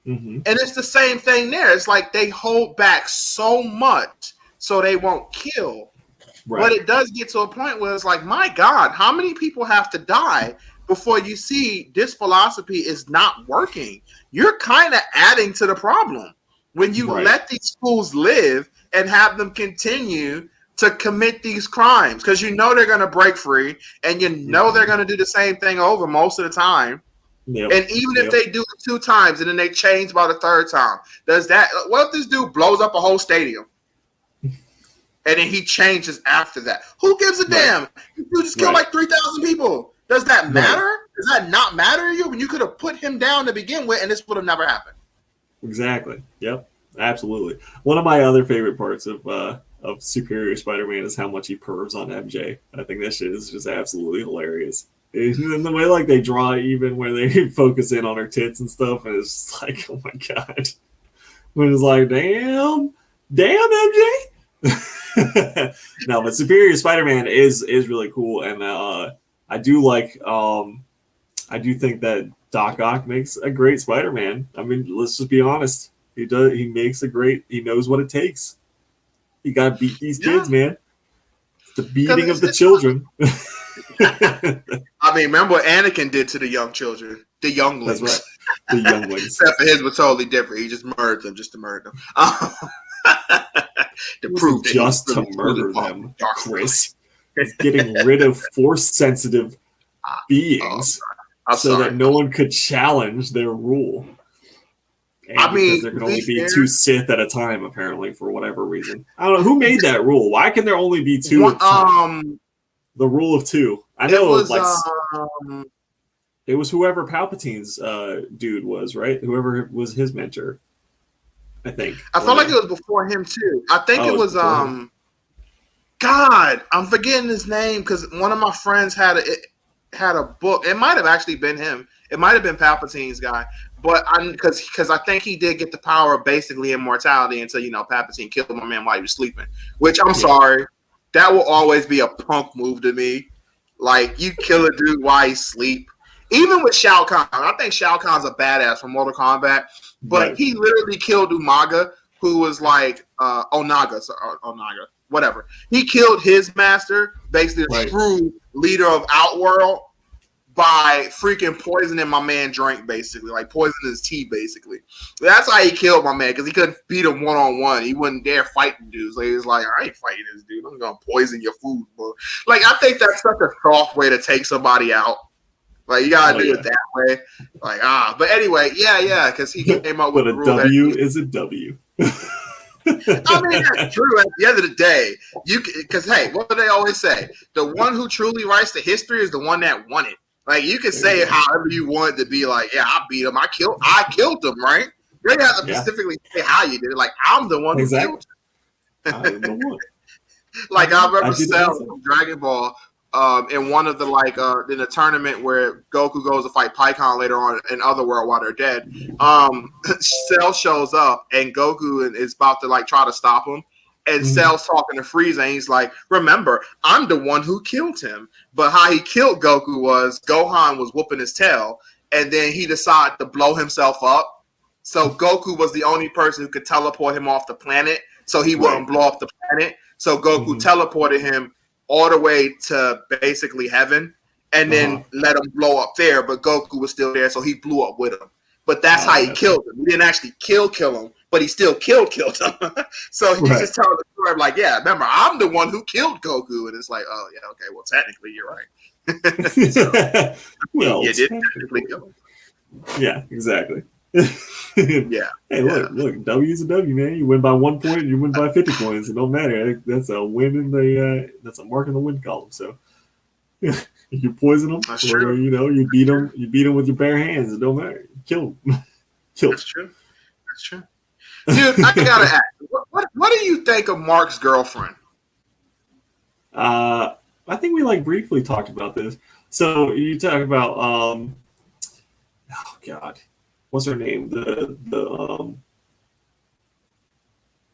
And it's the same thing there. It's like they hold back so much so they won't kill. But it does get to a point where it's like, my God, how many people have to die before you see this philosophy is not working? You're kind of adding to the problem when you let these fools live and have them continue to commit these crimes, because you know they're going to break free, and you know they're going to do the same thing over most of the time. And even if they do it 2 times and then they change by the 3rd time, what if this dude blows up a whole stadium and then he changes after that? Who gives a damn? You just killed like 3,000 people. Does that matter? Does that not matter to you when you could have put him down to begin with and this would have never happened? Exactly. Yep. Absolutely. One of my other favorite parts of Superior Spider-Man is how much he pervs on MJ. I think that shit is just absolutely hilarious. And the way, like, they draw it, even where they focus in on her tits and stuff, and it's just like, oh my God. When it's like, damn MJ. No, but Superior Spider-Man is really cool, and I do think that Doc Ock makes a great Spider-Man. I mean, let's just be honest. He knows what it takes. You gotta beat these kids, man. It's the beating of the children. I mean, remember what Anakin did to the young children, the younglings. That's right. The younglings. Except for his was totally different. He just murdered them just to murder them. To prove just to murder them, Chris. Getting rid of force-sensitive beings so that no one could challenge their rule. And I mean, there can only be 2 Sith at a time, apparently, for whatever reason. I don't know who made that rule. Why can there only be 2 at a time? The rule of 2. I know it was whoever Palpatine's dude was, right? Whoever was his mentor, I think. I felt like it was before him too. I think it was God, I'm forgetting his name because one of my friends had a book. It might have actually been him. It might have been Palpatine's guy, but because I think he did get the power of basically immortality until Palpatine killed my man while he was sleeping. Which I'm sorry, that will always be a punk move to me. Like you kill a dude while he sleep. Even with Shao Kahn, I think Shao Kahn's a badass from Mortal Kombat, but he literally killed Umaga, who was like Onaga, whatever. He killed his master, basically the true leader of Outworld, by freaking poisoning my man drink, basically, like poisoning his tea, basically. That's how he killed my man, because he couldn't beat him one-on-one. He wouldn't dare fight the dude. So he was like, I ain't fighting this dude. I'm gonna poison your food, bro. Like, I think that's such a soft way to take somebody out. Like, you gotta do it that way. Like, but anyway, because he came up with a W is a W. I mean, that's true. At the end of the day, because hey, what do they always say? The one who truly writes the history is the one that won it. Like, you can say it however you want to be. Like, yeah, I beat him. I killed him. Right? You don't have to specifically say how you did it. Like, I'm the one who killed him. I'm the one. Like, I remember Cell from Dragon Ball. In one of the in a tournament where Goku goes to fight Pikkon later on in Otherworld while they're dead, Cell shows up and Goku is about to try to stop him, and Cell's talking to Frieza and he's like, "Remember, I'm the one who killed him." But how he killed Goku was Gohan was whooping his tail, and then he decided to blow himself up. So Goku was the only person who could teleport him off the planet, so he wouldn't blow up the planet. So Goku teleported him all the way to basically heaven, and then let him blow up there. But Goku was still there, so he blew up with him. But that's how he killed him. He didn't actually kill him, but he still killed him. So he's just telling the story like, yeah, remember, I'm the one who killed Goku. And it's like, oh, yeah, okay, well, technically, you're right. So, well, you did technically kill him. Yeah, exactly. Yeah. Hey, look, W's a W, man. You win by 1 point, you win by 50 points. It don't matter. That's a win in that's a mark in the win column. So you poison them, that's or true. You beat them with your bare hands. It don't matter. You kill them. That's true. That's true. Dude, I gotta ask, what do you think of Mark's girlfriend? I think we briefly talked about this. So you talk about oh God. What's her name? Oh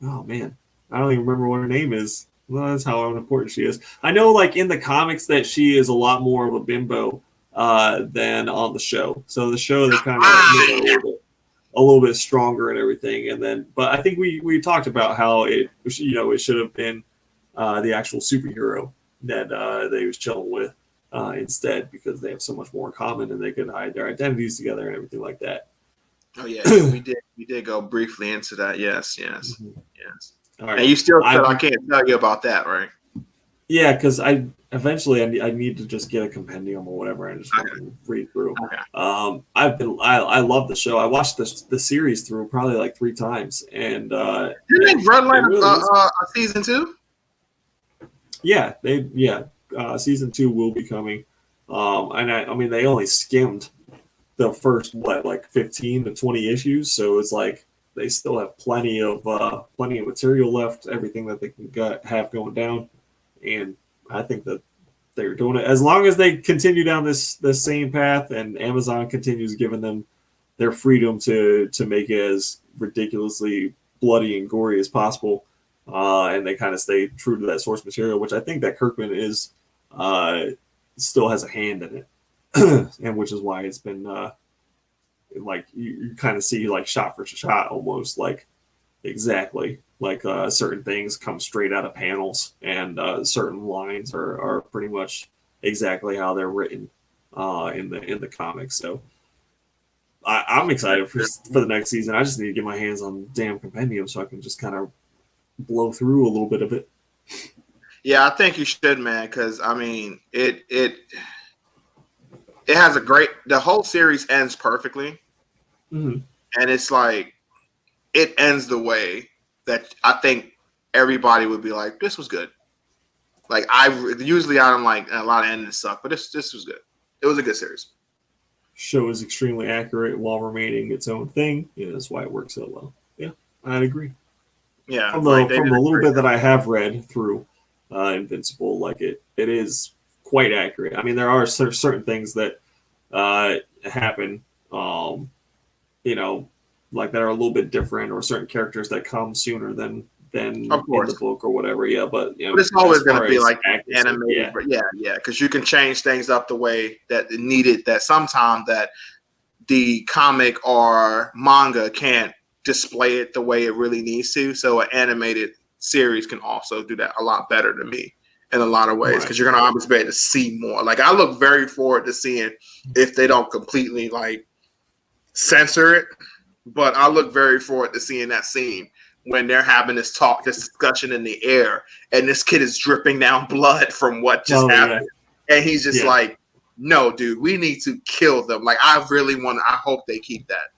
man, I don't even remember what her name is. Well, that's how unimportant she is. I know, in the comics, that she is a lot more of a bimbo than on the show. So the show, they kind of made her a little bit stronger and everything. And then, but I think we talked about how it should have been the actual superhero that they was chilling with instead, because they have so much more in common and they could hide their identities together and everything like that. Oh yeah, we did go briefly into that. Yes. All right. And you still said I can't tell you about that, right? Yeah, because I need to just get a compendium or whatever and just read through. Okay. I love the show. I watched the series through probably 3 times, and didn't they run a season 2? Yeah, season 2 will be coming. And I mean they only skimmed the first 15 to 20 issues, so it's they still have plenty of material left, everything that they can have going down, and I think that they're doing it as long as they continue down this same path, and Amazon continues giving them their freedom to make it as ridiculously bloody and gory as possible, and they kind of stay true to that source material, which I think that Kirkman is still has a hand in it. And which is why it's been you kind of see shot for shot almost exactly certain things come straight out of panels, and certain lines are pretty much exactly how they're written in the comics. So I'm excited for the next season. I just need to get my hands on the damn compendium so I can just kind of blow through a little bit of it. Yeah, I think you should, man, because I mean it has the whole series ends perfectly. Mm-hmm. And it's it ends the way that I think everybody would be like, this was good. Usually I don't like a lot of endings suck, but this was good. It was a good series. Show is extremely accurate while remaining its own thing. Yeah, that's why it works so well. Yeah, I'd agree. Yeah. From the little bit that I have read through Invincible, it is quite accurate. I mean, there are certain things that happen like that are a little bit different, or certain characters that come sooner than in Of course. the book or whatever. Yeah, but but it's always going to be like accuracy, animated. But yeah, because you can change things up the way that it needed. That sometimes that the comic or manga can't display it the way it really needs to. So an animated series can also do that a lot better than me in a lot of ways, because you're going to obviously be able to see more. Like, I look very forward to seeing if they don't completely like censor it, but I look very forward to seeing that scene when they're having this discussion in the air, and this kid is dripping down blood from what just happened. Yeah. And he's just like, no, dude, we need to kill them. Like, I hope they keep that.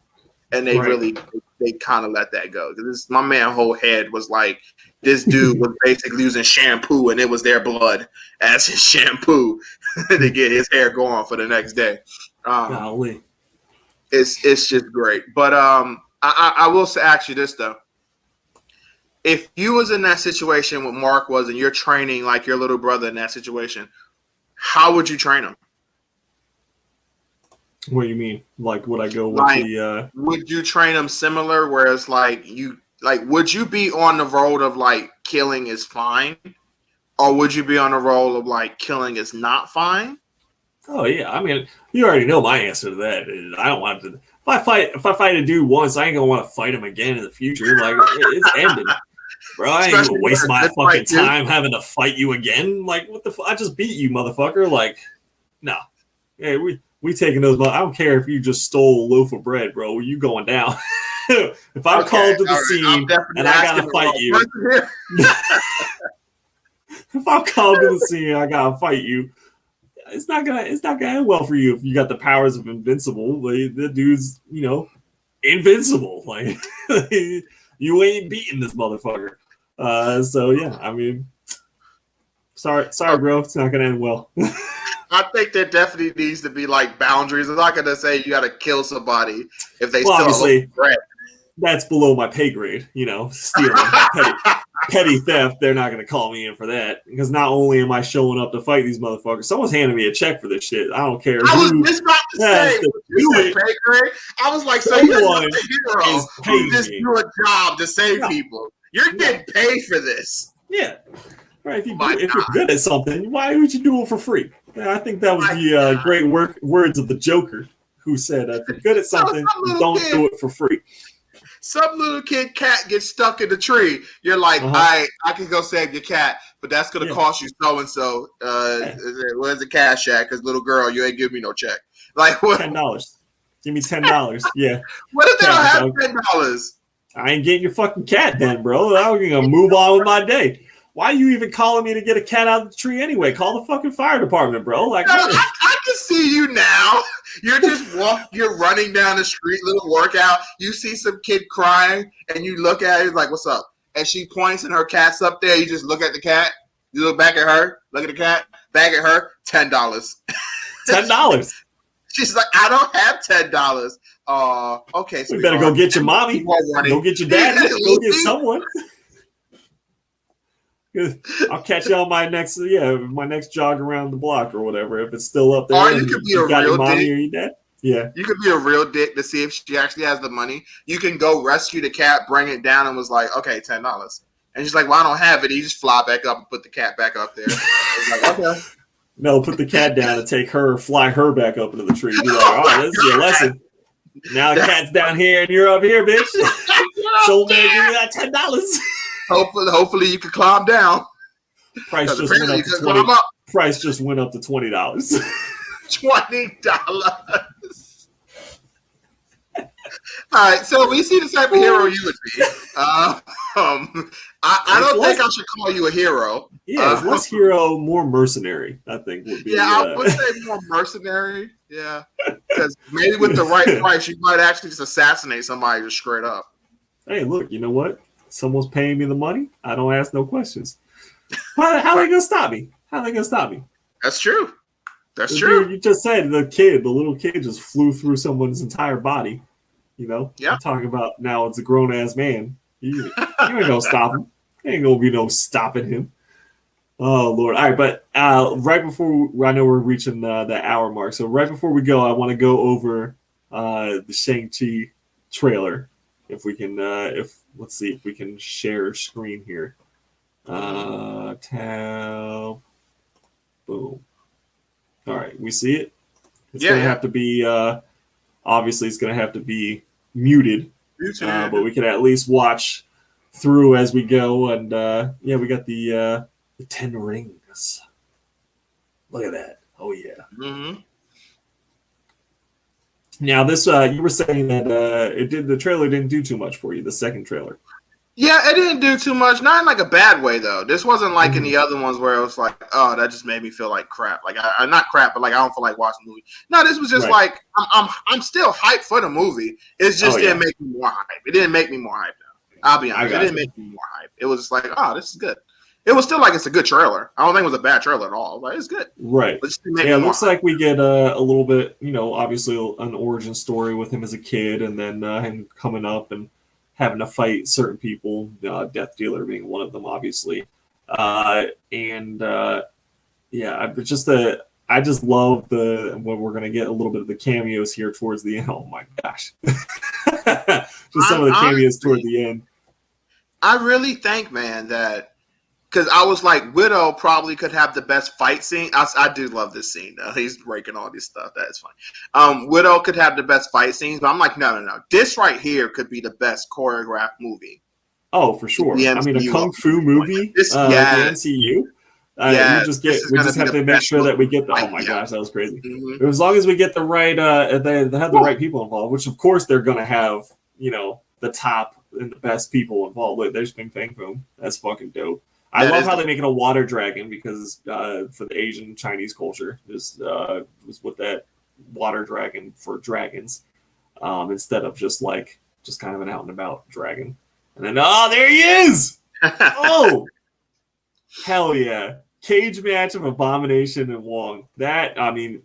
And they they kind of let that go. Because my man's whole head was like, this dude was basically using shampoo, and it was their blood as his shampoo to get his hair going for the next day. Golly. It's just great. But I will ask you this, though. If you was in that situation what Mark was, and you're training like your little brother in that situation, how would you train him? What do you mean? Like, would I go with would you train him similar? Whereas, would you be on the road of like killing is fine, or would you be on the road of like killing is not fine? Oh yeah, I mean, you already know my answer to that. I don't want to. If I fight a dude once, I ain't gonna want to fight him again in the future. Like, it's ended, bro. I ain't gonna waste my fucking time having to fight you again. Like, what the? I just beat you, motherfucker. Like, no. Hey, we taking those. I don't care if you just stole a loaf of bread, bro. You going down? If I'm called to the scene and I gotta fight you, if I'm called to the scene and I gotta fight you, it's not gonna end well for you if you got the powers of invincible. Like, the dude's invincible. Like, you ain't beating this motherfucker. So yeah, I mean, sorry, bro. It's not gonna end well. I think there definitely needs to be like boundaries. I'm not gonna say you got to kill somebody if they obviously that's below my pay grade. Stealing, petty theft. They're not gonna call me in for that, because not only am I showing up to fight these motherfuckers, someone's handing me a check for this shit. I don't care. I was just about to say, pay grade. I was like, so you're not a hero who just do a job to save people. You're getting paid for this. Yeah. Right, if you're good at something, why would you do it for free? I think that was the great words of the Joker, who said, if you're good at something, don't do it for free. Some little cat gets stuck in the tree. You're like, all right, I can go save your cat, but that's going to cost you so-and-so. Where's the cash at? Because, little girl, you ain't give me no check. Like, what? $10. Give me $10. Yeah. What if they don't have $10? I ain't getting your fucking cat then, bro. I'm going to move on with my day. Why are you even calling me to get a cat out of the tree anyway? Call the fucking fire department, bro. Like, I can see you now. You're running down the street, little workout. You see some kid crying, and you look at it like, "What's up?" And she points, and her cat's up there. You just look at the cat. You look back at her. Look at the cat. Back at her. $10. $10. She's like, "I don't have $10." Okay. So we better go get your mommy. Go get your daddy. Go get someone. I'll catch you on my next jog around the block or whatever, if it's still up there. Or you could be a real dick. Yeah. You could be a real dick to see if she actually has the money. You can go rescue the cat, bring it down, and was like, okay, $10. And she's like, well, I don't have it. You just fly back up and put the cat back up there. Like, okay. No, put the cat down and fly her back up into the tree. Be like, oh, this is your lesson. Now the cat's down here and you're up here, bitch. So man, give me that $10. Hopefully you can climb down. Price just went up to $20. Price just went up to $20. $20. All right, so we see the type of hero you would be. I don't think I should call you a hero. Yeah, it's less hero, more mercenary, I think would be. Yeah, I would say more mercenary. Yeah, because maybe with the right price, you might actually just assassinate somebody just straight up. Hey, look, you know what? Someone's paying me the money. I don't ask no questions. How are they gonna stop me? That's true. That's true. You just said the little kid just flew through someone's entire body. Yeah. I'm talking about now it's a grown ass man. You ain't gonna stop him. Ain't gonna be no stopping him. Oh Lord. All right, but right before I know we're reaching the hour mark. So right before we go, I want to go over the Shang-Chi trailer. If we can, let's see if we can share screen here. Tab. Boom. All right, we see it. It's gonna have to be obviously it's gonna have to be muted, but we can at least watch through as we go. And we got the 10 rings. Look at that! Oh yeah. Mm-hmm. Now this you were saying that the trailer didn't do too much for you. The second trailer. Yeah, it didn't do too much. Not in like a bad way though. This wasn't like in the other ones where it was like, oh, that just made me feel like crap. Like I not crap, but like I don't feel like watching the movie. No, this was just like I'm still hyped for the movie. It just didn't make me more hype. It didn't make me more hype though. I'll be honest. It didn't make me more hype. It was just like, oh, this is good. It was still like it's a good trailer. I don't think it was a bad trailer at all. Like it's good. Right. It looks like we get a little bit, obviously an origin story with him as a kid, and then him coming up and having to fight certain people, Death Dealer being one of them, obviously. I just love when we're gonna get a little bit of the cameos here towards the end. Oh my gosh, just some of the cameos toward the end. I really think, man, that because I was like, Widow probably could have the best fight scene. I do love this scene though. He's breaking all this stuff. That is funny. Widow could have the best fight scenes, but I'm like, no. This right here could be the best choreographed movie. Oh, for sure. I mean, a kung fu movie. The MCU. We just have to make sure that we get the. Oh my gosh, that was crazy. Mm-hmm. As long as we get the right, they have the right people involved, which of course they're going to have. The top and the best people involved. Look, there's Ping Fang Boom. That's fucking dope. I love how they make it a water dragon because for the Asian Chinese culture was with that water dragon for dragons instead of just kind of an out and about dragon. And then there he is! Oh, hell yeah! Cage match of Abomination and Wong. That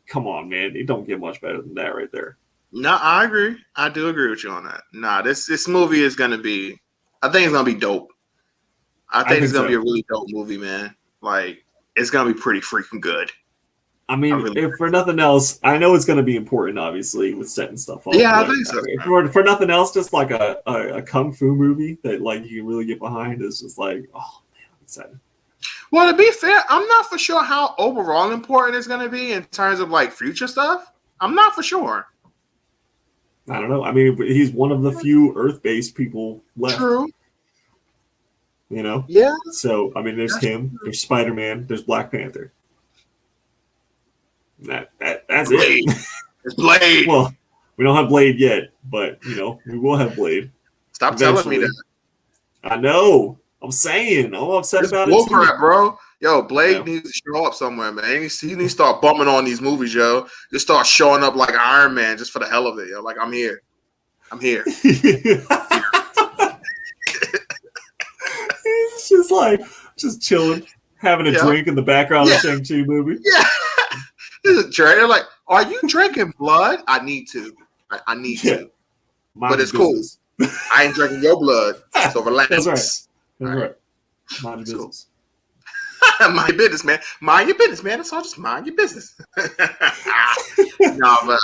come on, man! It don't get much better than that right there. No, I agree. I do agree with you on that. Nah, this movie is gonna be. I think it's gonna be dope. I think it's gonna be a really dope movie, man. Like it's gonna be pretty freaking good. If for nothing else, I know it's gonna be important, obviously, with setting stuff up. Yeah, I think so. For nothing else, just like a kung fu movie that you can really get behind is just like, oh man, I'm excited. Well, to be fair, I'm not for sure how overall important it's gonna be in terms of like future stuff. I'm not for sure. I don't know. He's one of the few Earth-based people left. True. Yeah. So there's him. There's Spider-Man. There's Black Panther. That's Blade. it. It's Blade. Well, we don't have Blade yet, but we will have Blade. Stop eventually. Telling me that. I know. I'm saying. I'm upset about it. Crap, bro. Yo, Blade needs to show up somewhere, man. He needs to start bumming on these movies, yo. Just start showing up like Iron Man just for the hell of it, yo. Like I'm here. He's just chilling, having a drink in the background of the Shang-Chi movie. Yeah. This is They're like, are you drinking blood? I need to. I need to. But it's business. Cool. I ain't drinking your blood. So relax. That's right. Mind your business. Mind your business, man. Mind your business, man. It's all just mind your business. No, but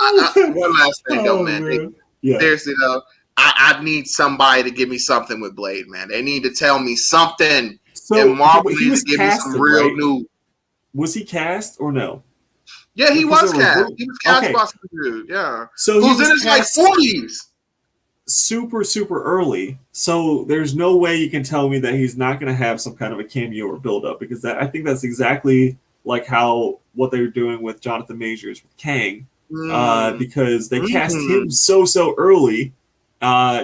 one last thing, though, man. Seriously, though, I need somebody to give me something with Blade, man. They need to tell me something. So, and Marvel needs to give me some real news. Was he cast or no? Yeah, he was cast. He was cast by some dude. Yeah. So who's in his 40s? Super, super early. So there's no way you can tell me that he's not going to have some kind of a cameo or build up because I think that's exactly like what they were doing with Jonathan Majors with Kang, because they cast him so early,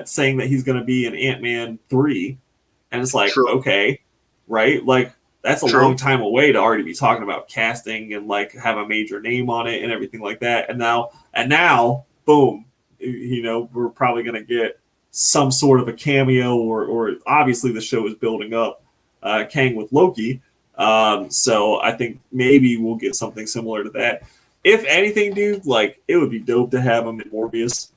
saying that he's going to be in Ant-Man 3, and it's like okay, right? Like that's a long time away to already be talking about casting and have a major name on it and everything like that. And now, boom. We're probably going to get some sort of a cameo or obviously the show is building up Kang with Loki. So I think maybe we'll get something similar to that. If anything, dude, it would be dope to have him in Morbius.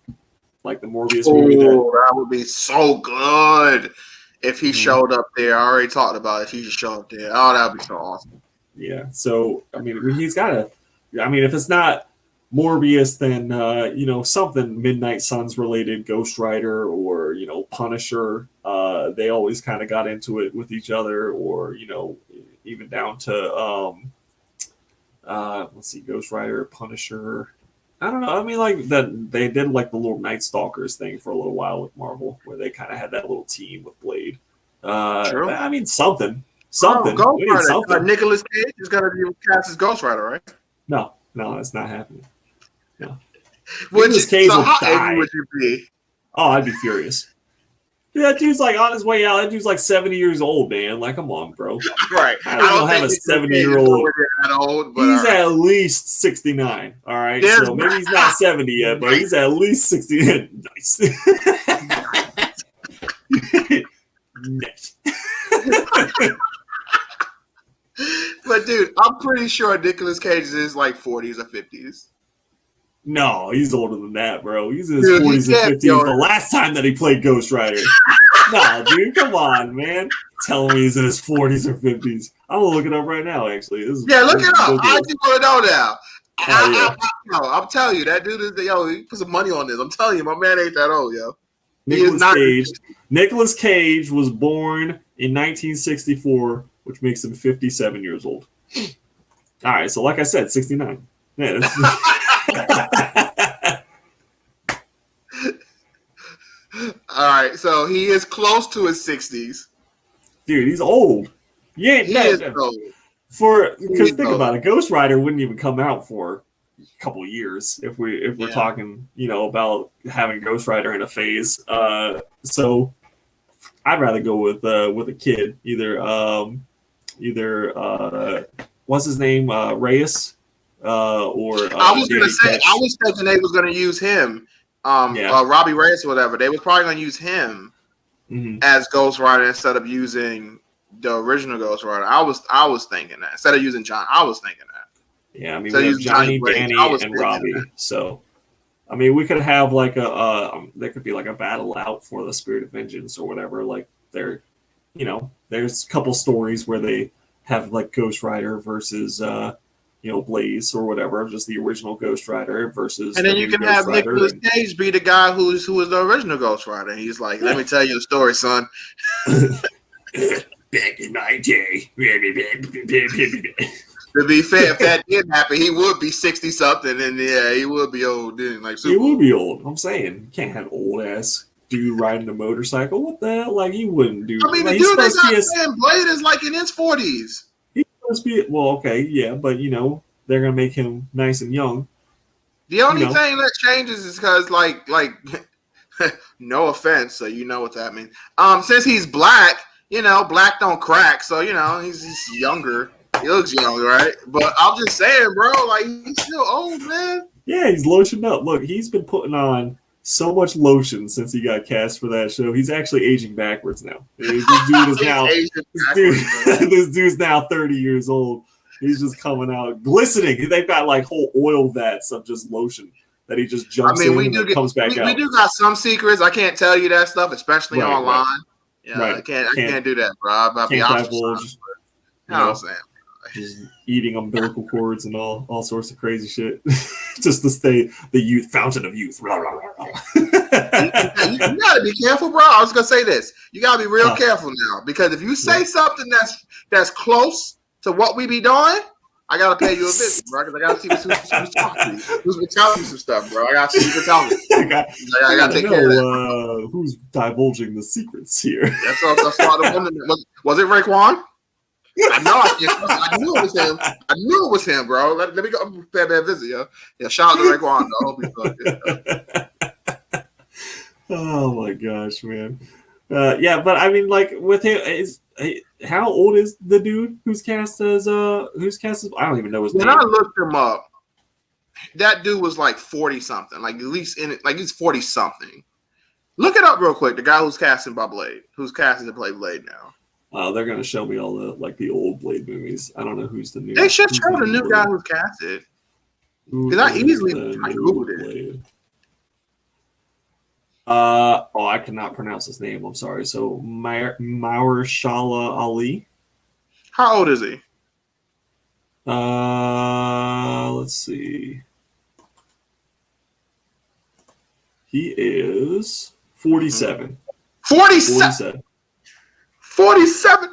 Like the Morbius movie. That would be so good if he showed up there. I already talked about it. If he just showed up there. Oh, that would be so awesome. Yeah. So, he's got to, if it's not Morbius than something Midnight Suns related, Ghost Rider or Punisher. They always kind of got into it with each other, or even down to let's see, Ghost Rider, Punisher. I don't know. I mean, like that they did like the little Night Stalkers thing for a little while with Marvel, where they kind of had that little team with Blade. True. But, I mean, something. Ghost We need Rider. something. Nicolas Cage is gonna be cast as Ghost Rider, right? No, it's not happening. No. Nicolas Cage will how die. angry would you be? Oh, I'd be furious. Dude, that dude's like on his way out. That dude's like 70 years old, man. Like, come on, bro. Right. I don't have a 70-year-old. Old, but, he's at least 69. All right. So maybe he's not 70 yet, but he's at least 60. Nice. Nice. But dude, I'm pretty sure Nicolas Cage is like 40s or 50s. No, he's older than that, bro. He's in his 40s and 50s. The last time that he played Ghost Rider. No, dude, come on, man. Tell me he's in his 40s or 50s. I'm gonna look it up right now. Actually, look it up. I just want to know now. I'm telling you, that dude is he put some money on this. I'm telling you, my man ain't that old, yo. Nicolas Cage was born in 1964, which makes him 57 years old. All right, so like I said, 69. Yeah, all right, so he is close to his 60s. Dude, he's old. Yeah, he is old. Because think about it, Ghost Rider wouldn't even come out for a couple of years if we're talking, about having Ghost Rider in a phase. So I'd rather go with a kid, either what's his name, Reyes, or I was gonna say I was thinking they was gonna use him, Robbie Reyes or whatever. They was probably gonna use him as Ghost Rider instead of using the original Ghost Rider. I was thinking that instead of using John, I was thinking that. Yeah, I mean, we have Johnny, Danny, and Robbie. So, I mean, we could have like there could be like a battle out for the Spirit of Vengeance or whatever. Like there's a couple stories where they have like Ghost Rider versus Blaze or whatever, just the original Ghost Rider versus. And then you can have Nicolas Cage be the guy who was the original Ghost Rider. He's like, let me tell you the story, son. Back in my day. To be fair, if that did happen, he would be 60 something, and he would be old. Then, he would be old. I'm saying, you can't have old ass dude riding a motorcycle. What the hell? Like, he wouldn't do. I mean, the dude they got saying Blade is like in his 40s. He's supposed to be okay, yeah, but they're gonna make him nice and young. The only thing that changes is because, like, no offense, so you know what that means. Since he's black, black don't crack, so he's younger. He looks young, right? But I'm just saying, bro, like, he's still old, man. Yeah, he's lotioned up. Look, he's been putting on so much lotion since he got cast for that show. He's actually aging backwards now. This dude is now this dude's now 30 years old. He's just coming out glistening. They've got like whole oil vats of just lotion that he just jumps in and comes back out. We do got some secrets. I can't tell you that stuff, especially online. Right. Yeah, right. I can't do that, bro. I'll be ostracized. You know what I'm saying? Just eating umbilical cords and all sorts of crazy shit, just to stay the fountain of youth. You gotta be careful, bro. I was gonna say this. You gotta be real careful now, because if you say something that's close to what we be doing, I gotta pay you a visit, bro. Because I gotta see who's been telling you some stuff, bro. I gotta see who's been telling me. I gotta take care of that. Who's divulging the secrets here? That's why the woman was it Raekwon? I know. I knew it was him. I knew it was him, bro. Let me go pay a visit, yo. Yeah, shout out to Raekwon. I hope he's good. Oh my gosh, man. But I mean, like with him, how old is the dude who's cast as? I don't even know his name. When I looked him up, that dude was like 40 something. Like at least in it, like he's 40 something. Look it up real quick. The guy who's casting by Blade, who's casting to play Blade now. They're gonna show me all the old Blade movies. I don't know who's the new. They should show the new guy who's casted. Because I googled it. I cannot pronounce his name. I'm sorry. So Mahershala Ali. How old is he? Let's see. He is 47. 47. 47.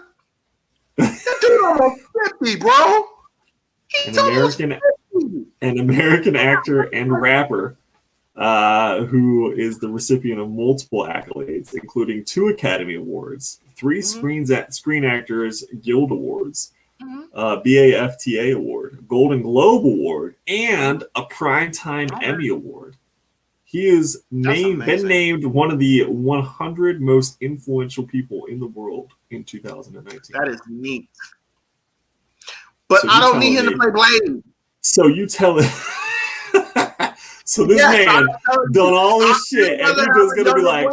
That dude almost 50, bro. An American actor and rapper who is the recipient of multiple accolades, including 2 Academy Awards, 3 Screen Actors Guild Awards, BAFTA Award, Golden Globe Award, and a Primetime Emmy Award. He is been named one of the 100 most influential people in the world in 2019. That is neat. But I don't need him to play Blade. So you tell it. So this man done all this shit, and you're just gonna be like,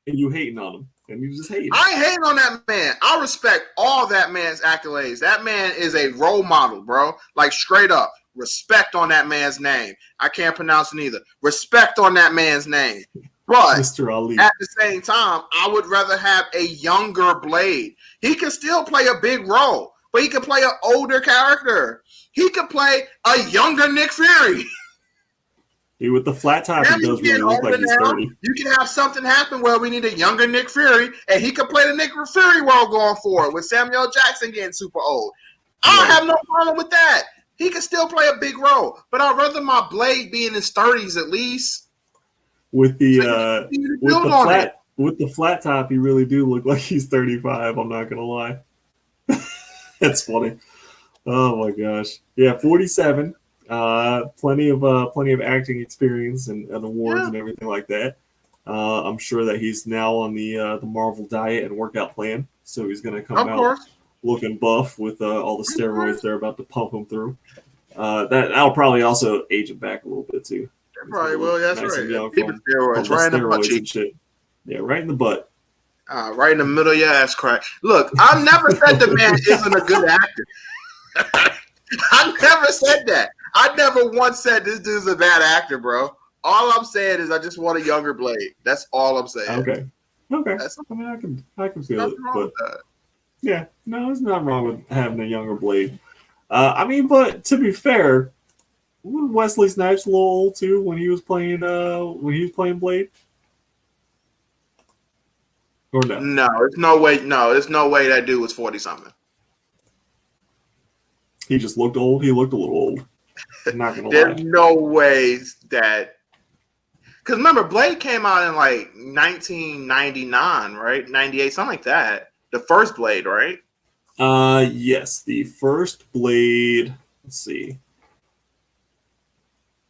and you hating on him, and you just hating. I ain't hating on that man. I respect all that man's accolades. That man is a role model, bro. Like straight up. Respect on that man's name. I can't pronounce it either. Respect on that man's name. But Mr. Ali. At the same time, I would rather have a younger Blade. He can still play a big role, but he can play an older character. He could play a younger Nick Fury. Dude, with the flat top, he does really look like he's 30. You can have something happen where we need a younger Nick Fury, and he could play the Nick Fury role going forward with Samuel Jackson getting super old. I don't have no problem with that. He can still play a big role, but I'd rather my Blade be in his 30s at least. With the flat top, he really do look like he's 35. I'm not gonna lie. That's funny. Oh my gosh. Yeah, 47. Plenty of acting experience and awards and everything like that. I'm sure that he's now on the Marvel diet and workout plan, so he's gonna come out looking buff with all the steroids they're about to pump him through. That'll probably also age him back a little bit too. Probably will. That's nice right. Steroids right in the butt cheek. Shit. Yeah, right in the butt. Right in the middle of your ass crack. Look, I never said the man isn't a good actor. I never said that. I never once said this dude's a bad actor, bro. All I'm saying is I just want a younger Blade. That's all I'm saying. Okay. I can feel it, but yeah, no, there's nothing wrong with having a younger Blade. But to be fair, wasn't Wesley Snipes a little old too when he was playing Blade? Or no? No, there's no way. No, there's no way that dude was 40-something. He just looked old. He looked a little old. I'm not gonna lie. There's no ways that. Because remember, Blade came out in like 1999, right? 98, something like that. The first Blade, right? Yes, the first Blade. Let's see.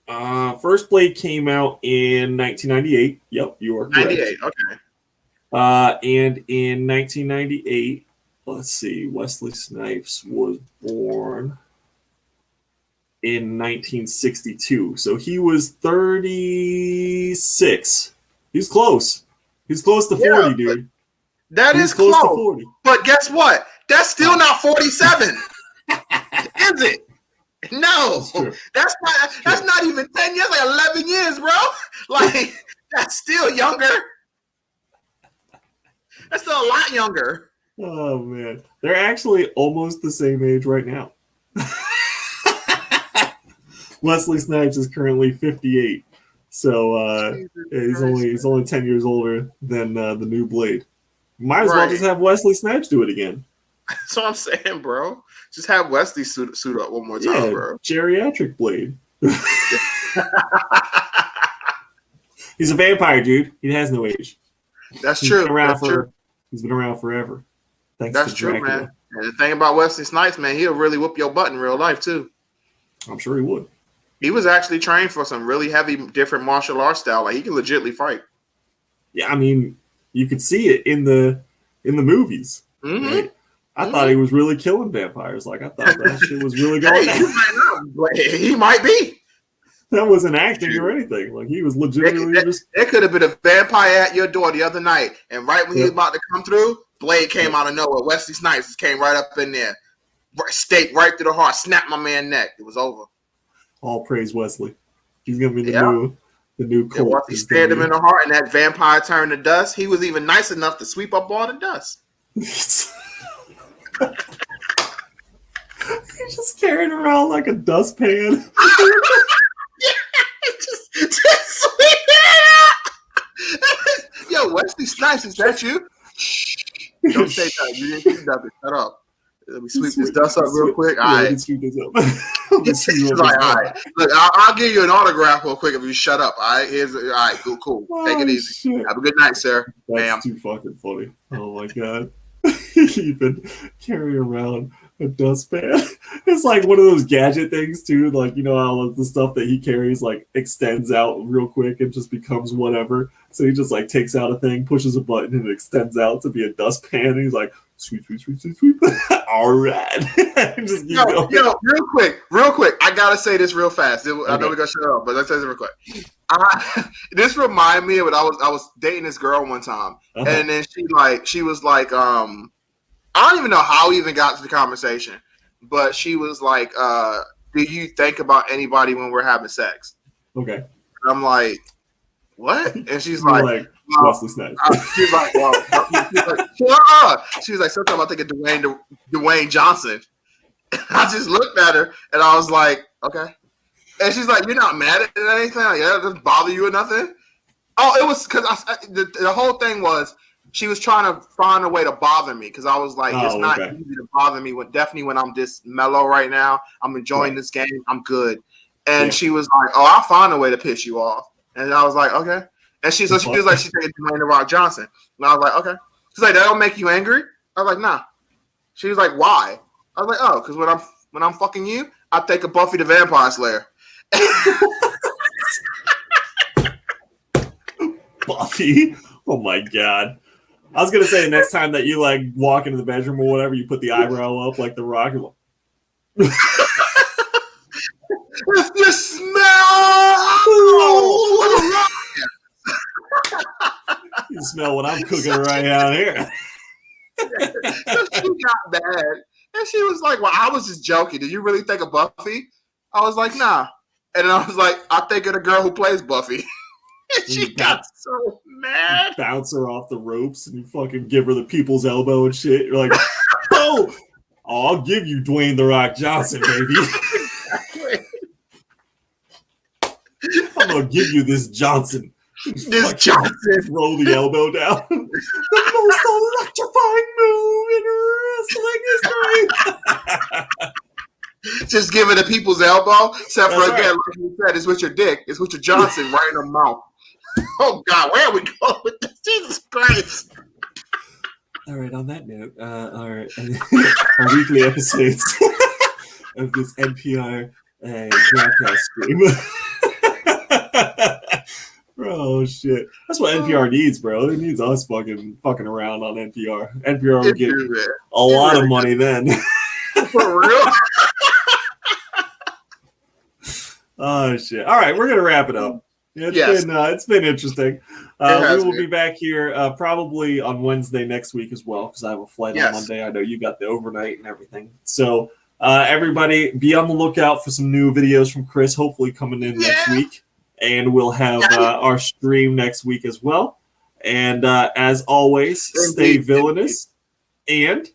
First Blade came out in 1998. Yep, you are correct. 98, okay. And in 1998, let's see, Wesley Snipes was born in 1962. So he was 36. He's close. He's close to 40, dude. That is close to 40. But guess what? That's still not 47. Is it? No. That's not even 10 years, like 11 years, bro. Like, that's still younger. That's still a lot younger. Oh, man. They're actually almost the same age right now. Wesley Snipes is currently 58. So he's only 10 years older than the new Blade. Might as well just have Wesley Snipes do it again. That's what I'm saying, bro. Just have Wesley suit up one more time, bro. Geriatric Blade. He's a vampire, dude. He has no age. That's true. He's been around forever. That's true, man. And the thing about Wesley Snipes, man, he'll really whoop your butt in real life, too. I'm sure he would. He was actually trained for some really heavy, different martial arts style. Like, he can legitimately fight. Yeah, I mean, you could see it in the movies. Mm-hmm. Right? I thought he was really killing vampires. Like, I thought that shit was really going on. He might be. That wasn't acting or anything. Like, he was legitimately It could have been a vampire at your door the other night, and right when he was about to come through, Blade came out of nowhere. Wesley Snipes came right up in there, stake right through the heart, snapped my man's neck. It was over. All praise Wesley. He's gonna be the new Colt. Once he stared him in the heart, and that vampire turned to dust, he was even nice enough to sweep up all the dust. He's just carrying around like a dustpan. Just sweep it Wesley Snipes, is that you? Shh. Don't say that. You didn't do nothing. Shut up. Let me sweep this dust up real quick. All right. Sweep this up. She's like, all right. Look, I'll give you an autograph real quick if you shut up. All right. All right. Cool. Take it easy. Shit. Have a good night, sir. That's too fucking funny. Oh my god. You've been carrying around a dustpan. It's like one of those gadget things too. Like, you know how the stuff that he carries like extends out real quick and just becomes whatever. So he just like takes out a thing, pushes a button, and it extends out to be a dustpan. And he's like, sweep. All right. Just keep going. Yo, real quick. I gotta say this real fast. I know we're gonna shut up, but let's say this real quick. This reminded me of when I was dating this girl one time, and then she was like, I don't even know how we even got to the conversation, but she was like, do you think about anybody when we're having sex? Okay. And I'm like, what? And she's like, Wesley Snipes. She's like, well, she was like, sometimes I think of Dwayne Johnson. I just looked at her and I was like, okay. And she's like, you're not mad at anything? Like, yeah, it doesn't bother you or nothing? Oh, it was because the whole thing was she was trying to find a way to bother me because I was like, it's not easy to bother me definitely when I'm just mellow right now. I'm enjoying this game. I'm good. And she was like, oh, I'll find a way to piss you off. And I was like, okay. And she was like, she's taking Dwayne The Rock Johnson. And I was like, okay. She's like, that don't make you angry? I was like, nah. She was like, why? I was like, oh, because when I'm fucking you, I take a Buffy the Vampire Slayer. Buffy? Oh my god. I was gonna say the next time that you like walk into the bedroom or whatever, you put the eyebrow up like the Rock. You're like, if you smell, you smell what I'm cooking right out here. So she got mad, and she was like, "Well, I was just joking. Did you really think of Buffy?" I was like, "Nah." And then I was like, "I think of the girl who plays Buffy." And she got so mad. You bounce her off the ropes and you fucking give her the people's elbow and shit. You're like, oh, I'll give you Dwayne The Rock Johnson, baby. I'm going to give you this Johnson. This Johnson. Roll the elbow down. The most electrifying move in wrestling history. Just give it the people's elbow. Except for, again, like you said, it's with your dick. It's with your Johnson right in the mouth. Oh, God, where are we going with this? Jesus Christ. All right, on that note, all right, our weekly episodes of this NPR broadcast stream. Oh, shit. That's what NPR needs, bro. It needs us fucking around on NPR. NPR would get a lot of money then. For real? Oh, shit. All right, we're going to wrap it up. It's been interesting. We will be back here probably on Wednesday next week as well because I have a flight on Monday. I know you got the overnight and everything. So everybody be on the lookout for some new videos from Chris, hopefully coming in next week. And we'll have our stream next week as well. And as always, stay villainous and